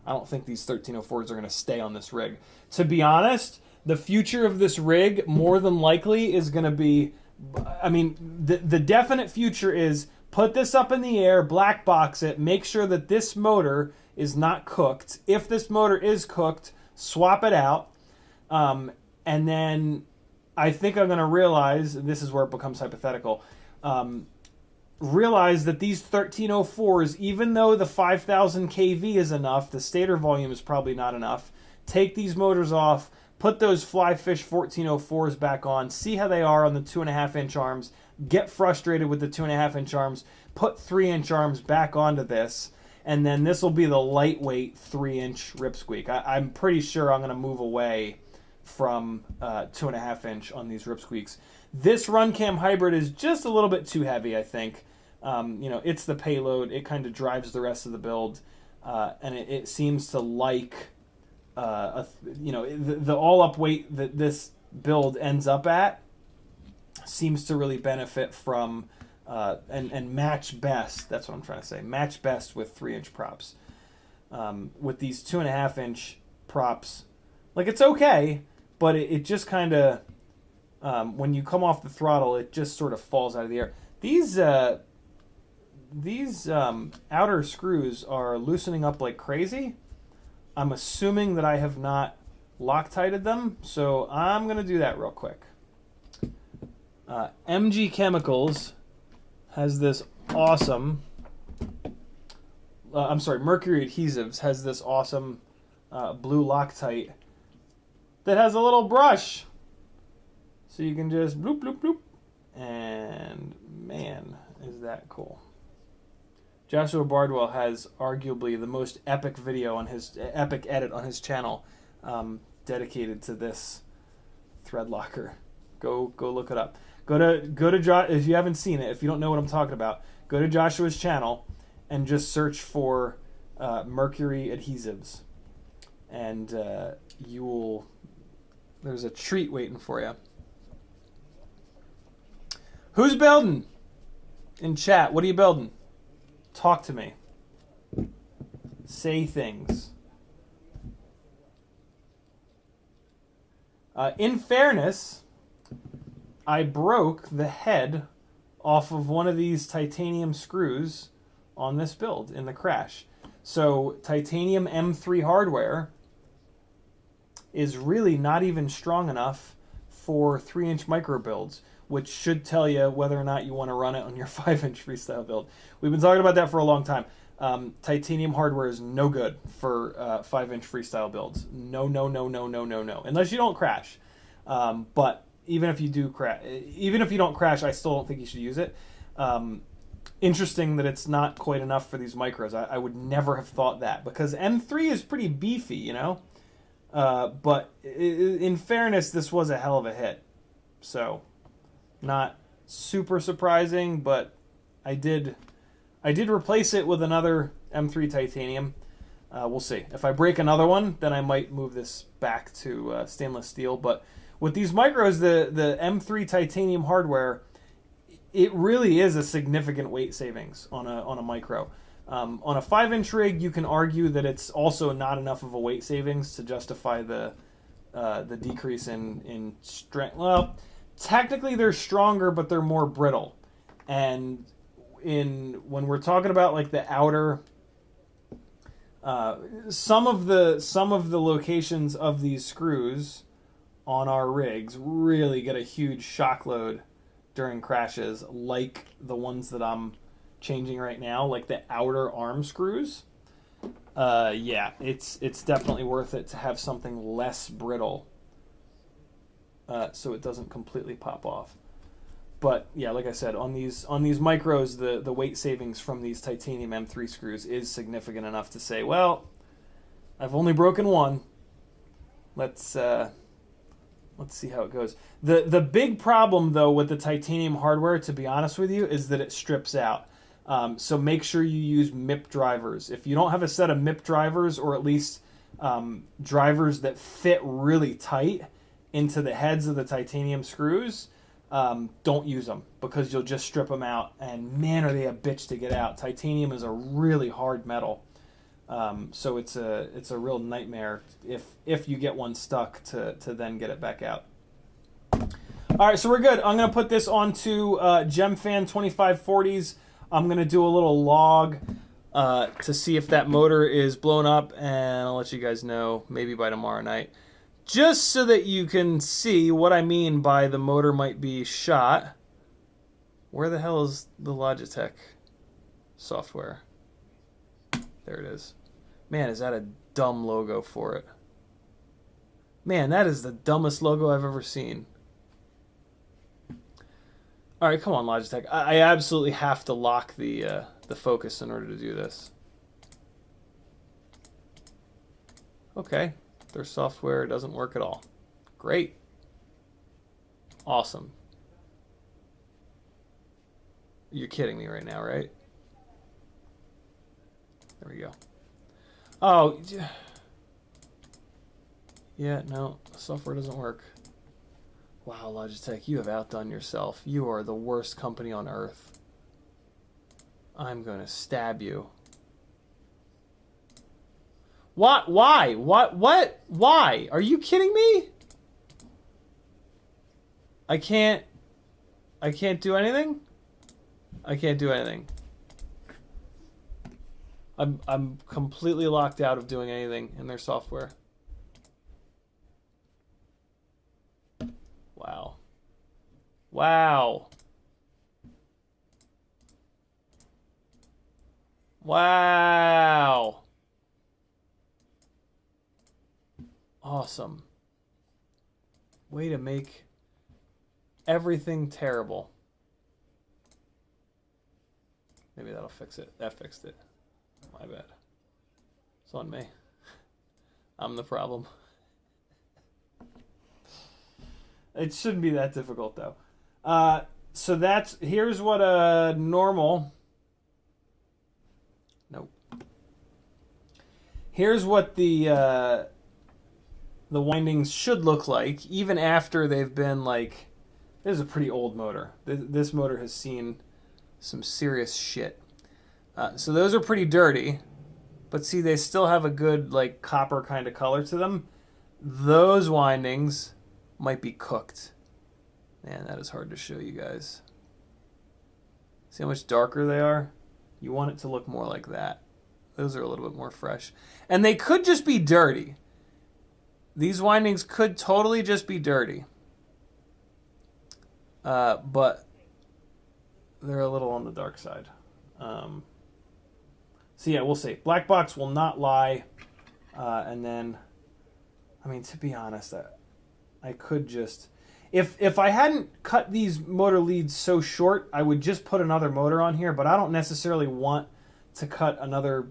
I don't think these 1304s are going to stay on this rig. To be honest, the future of this rig more than likely is going to be, I mean, the definite future is put this up in the air, black box it, make sure that this motor is not cooked. If this motor is cooked, swap it out. And then I think I'm going to realize, and this is where it becomes hypothetical, realize that these 1304s, even though the 5,000 kV is enough, the stator volume is probably not enough. Take these motors off, put those FlyFish 1404s back on, see how they are on the 2.5-inch arms, get frustrated with the 2.5-inch arms, put 3-inch arms back onto this, And then this will be the lightweight 3-inch RipSqueak. I'm pretty sure I'm going to move away from 2.5-inch on these RipSqueaks. This RunCam hybrid is just a little bit too heavy, I think. You know, it's the payload. It kind of drives the rest of the build. And it seems to like, you know, the all-up weight that this build ends up at seems to really benefit from and match best. That's what I'm trying to say. Match best with 3-inch props. With these 2.5-inch props, like, it's okay, but it just kind of, when you come off the throttle, it just sort of falls out of the air. These outer screws are loosening up like crazy. I'm assuming that I have not Loctited them, so I'm going to do that real quick. MG Chemicals has this awesome, Mercury Adhesives has this awesome blue Loctite that has a little brush. So you can just bloop, bloop, bloop. And man, is that cool. Joshua Bardwell has arguably the most epic video on his epic edit on his channel, dedicated to this thread locker. Go look it up. Go to Josh if you haven't seen it. If you don't know what I'm talking about, go to Joshua's channel and just search for Mercury Adhesives, and you will. There's a treat waiting for you. Who's building? In chat, what are you building? Talk to me. Say things. In fairness, I broke the head off of one of these titanium screws on this build in the crash. So titanium M3 hardware is really not even strong enough for 3-inch micro builds, which should tell you whether or not you want to run it on your 5-inch freestyle build. We've been talking about that for a long time. Titanium hardware is no good for 5-inch freestyle builds. No. Unless you don't crash. But even if you do crash, even if you don't crash, I still don't think you should use it. Interesting that it's not quite enough for these micros. I would never have thought that, because M3 is pretty beefy, you know. But in fairness, this was a hell of a hit. So, not super surprising, but I did replace it with another M3 titanium. We'll see. If I break another one, then I might move this back to stainless steel. But with these micros, the M3 titanium hardware, it really is a significant weight savings on a micro. On a 5-inch rig, you can argue that it's also not enough of a weight savings to justify the decrease in strength. Well, technically they're stronger, but they're more brittle. And when we're talking about like the outer, some of the locations of these screws on our rigs really get a huge shock load during crashes, like the ones that I'm changing right now, like the outer arm screws. Yeah, it's definitely worth it to have something less brittle, so it doesn't completely pop off. But yeah, like I said, on these micros, the weight savings from these titanium M3 screws is significant enough to say, well, I've only broken one. Let's see how it goes. The big problem, though, with the titanium hardware, to be honest with you, is that it strips out. So make sure you use MIP drivers. If you don't have a set of MIP drivers, or at least drivers that fit really tight into the heads of the titanium screws, don't use them, because you'll just strip them out, and man, are they a bitch to get out. Titanium is a really hard metal. So it's a real nightmare if you get one stuck to then get it back out. All right, so we're good. I'm going to put this onto GemFan 2540s. I'm going to do a little log to see if that motor is blown up, and I'll let you guys know maybe by tomorrow night, just so that you can see what I mean by the motor might be shot. Where the hell is the Logitech software? There it is. Man, is that a dumb logo for it. Man, that is the dumbest logo I've ever seen. All right, come on, Logitech. I absolutely have to lock the focus in order to do this. Okay. Their software doesn't work at all. Great. Awesome. You're kidding me right now, right? There we go. Oh, yeah, no, software doesn't work. Wow, Logitech, you have outdone yourself. You are the worst company on earth. I'm going to stab you. What? Why? What? Why? Are you kidding me? I can't do anything? I can't do anything. I'm completely locked out of doing anything in their software. Wow. Wow. Wow. Awesome. Way to make everything terrible. Maybe that'll fix it. That fixed it. My bad. It's on me. I'm the problem. It shouldn't be that difficult though. So here's what a normal. Nope. Here's what the windings should look like, even after they've been like. This is a pretty old motor. This motor has seen some serious shit. So those are pretty dirty, but see, they still have a good like copper kind of color to them. Those windings might be cooked. Man, that is hard to show you guys. See how much darker they are? You want it to look more like that. Those are a little bit more fresh. And they could just be dirty. These windings could totally just be dirty. But they're a little on the dark side. So yeah, we'll see. Black box will not lie. And then, I mean, to be honest, I could just... If I hadn't cut these motor leads so short, I would just put another motor on here, but I don't necessarily want to cut another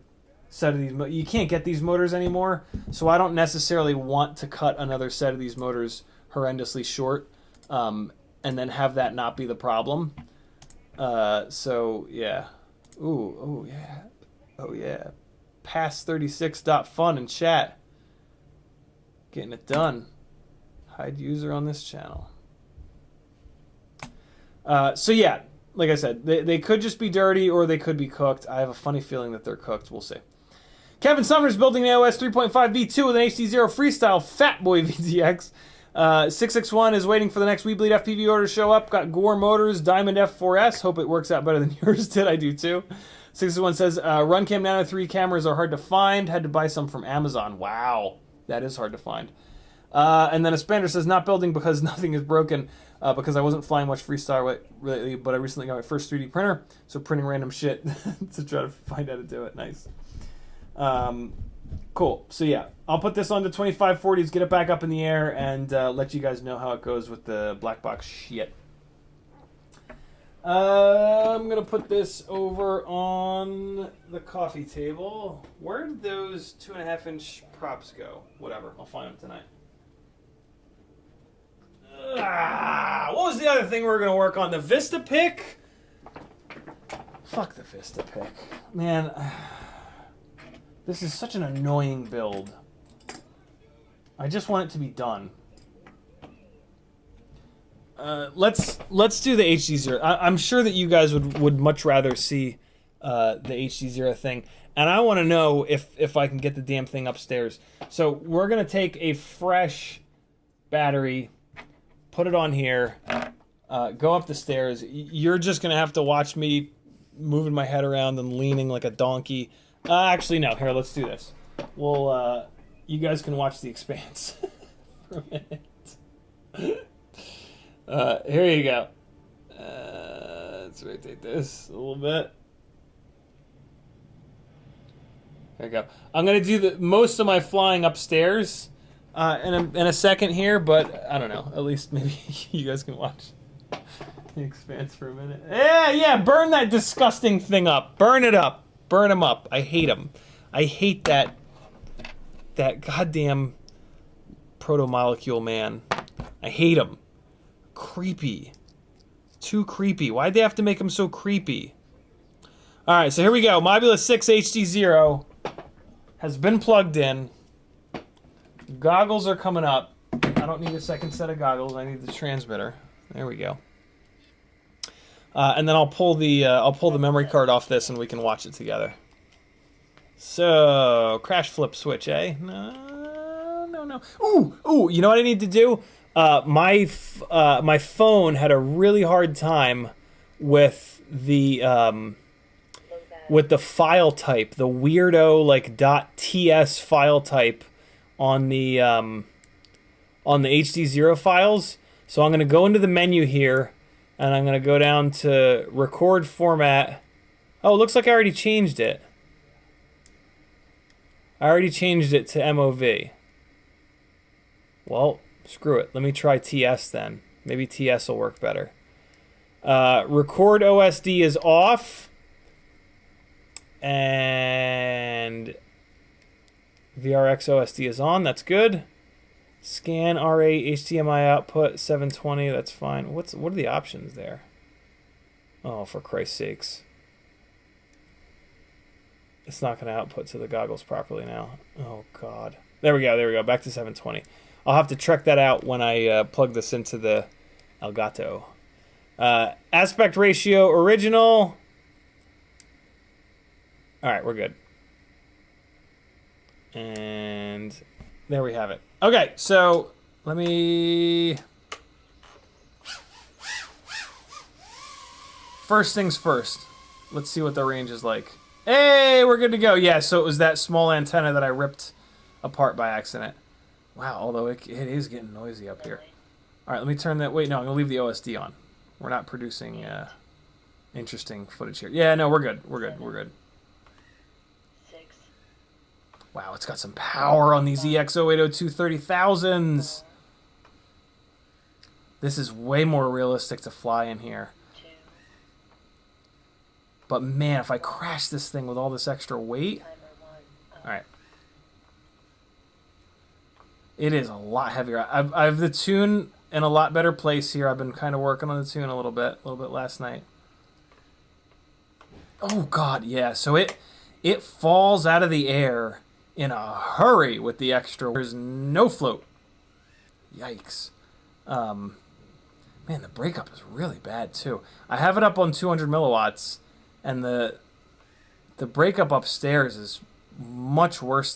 set of these. You can't get these motors anymore, so I don't necessarily want to cut another set of these motors horrendously short, and then have that not be the problem. So, yeah. Ooh, oh, yeah. Oh, yeah. Pass36.fun in chat. Getting it done. Hide user on this channel. So yeah, like I said, they could just be dirty or they could be cooked. I have a funny feeling that they're cooked. We'll see. Kevin Summers building an AOS 3.5 V2 with an HDZero Freestyle Fatboy VTX. 661 is waiting for the next WeBleed FPV order to show up. Got Gore Motors Diamond F4S. Hope it works out better than yours did. I do too. 661 says, Runcam Nano 3 cameras are hard to find. Had to buy some from Amazon. Wow. That is hard to find. And then Expander says, not building because nothing is broken, because I wasn't flying much freestyle lately, but I recently got my first 3D printer, so printing random shit to try to find how to do it. Nice. Cool. So yeah, I'll put this on to 2540s, get it back up in the air, and let you guys know how it goes with the black box shit. I'm going to put this over on the coffee table. Where did those 2.5-inch props go? Whatever, I'll find them tonight. What was the other thing we were going to work on? The VistaPick? Fuck the VistaPick. Man, this is such an annoying build. I just want it to be done. Let's do the HDZero. I'm sure that you guys would much rather see the HDZero thing. And I want to know if I can get the damn thing upstairs. So we're going to take a fresh battery, put it on here, go up the stairs. You're just going to have to watch me moving my head around and leaning like a donkey. Actually, no. Here, let's do this. Well, you guys can watch the Expanse for a minute. Here you go. Let's rotate this a little bit. There you go. I'm going to do most of my flying upstairs in a second here, but I don't know. At least maybe you guys can watch the Expanse for a minute. Yeah, burn that disgusting thing up. Burn it up. Burn them up. I hate them. I hate that that goddamn proto-molecule man. I hate him. Creepy. Too creepy. Why'd they have to make him so creepy? Alright, so here we go. Mobula6 HDZero has been plugged in. Goggles are coming up. I don't need a second set of goggles. I need the transmitter. There we go. And then I'll pull the memory card off this, and we can watch it together. So, crash flip switch, eh? No. Ooh! You know what I need to do? My phone had a really hard time with the file type, the weirdo like .ts file type on the HDZero files. So I'm going to go into the menu here, and I'm going to go down to record format. Oh, it looks like I already changed it. I already changed it to MOV. Well, screw it. Let me try TS then. Maybe TS will work better. Record OSD is off. And VRX OSD is on. That's good. Scan RA HDMI output 720. That's fine. What are the options there? Oh, for Christ's sakes. It's not going to output to the goggles properly now. Oh, God. There we go. Back to 720. I'll have to check that out when I plug this into the Elgato. Aspect ratio original. All right, we're good. And there we have it. Okay, so let me... First things first. Let's see what the range is like. Hey, we're good to go. Yeah, so it was that small antenna that I ripped apart by accident. Wow, although it is getting noisy up here. All right, let me turn that... Wait, no, I'm going to leave the OSD on. We're not producing interesting footage here. Yeah, no, we're good. We're good. Wow, it's got some power on these EX0802 30,000s. This is way more realistic to fly in here. But man, if I crash this thing with all this extra weight... Alright. It is a lot heavier. I have the tune in a lot better place here. I've been kind of working on the tune a little bit last night. Oh god, yeah. So it falls out of the air in a hurry with the extra. There's no float. Yikes. Man, the breakup is really bad too. I have it up on 200 milliwatts, and the breakup upstairs is much worse than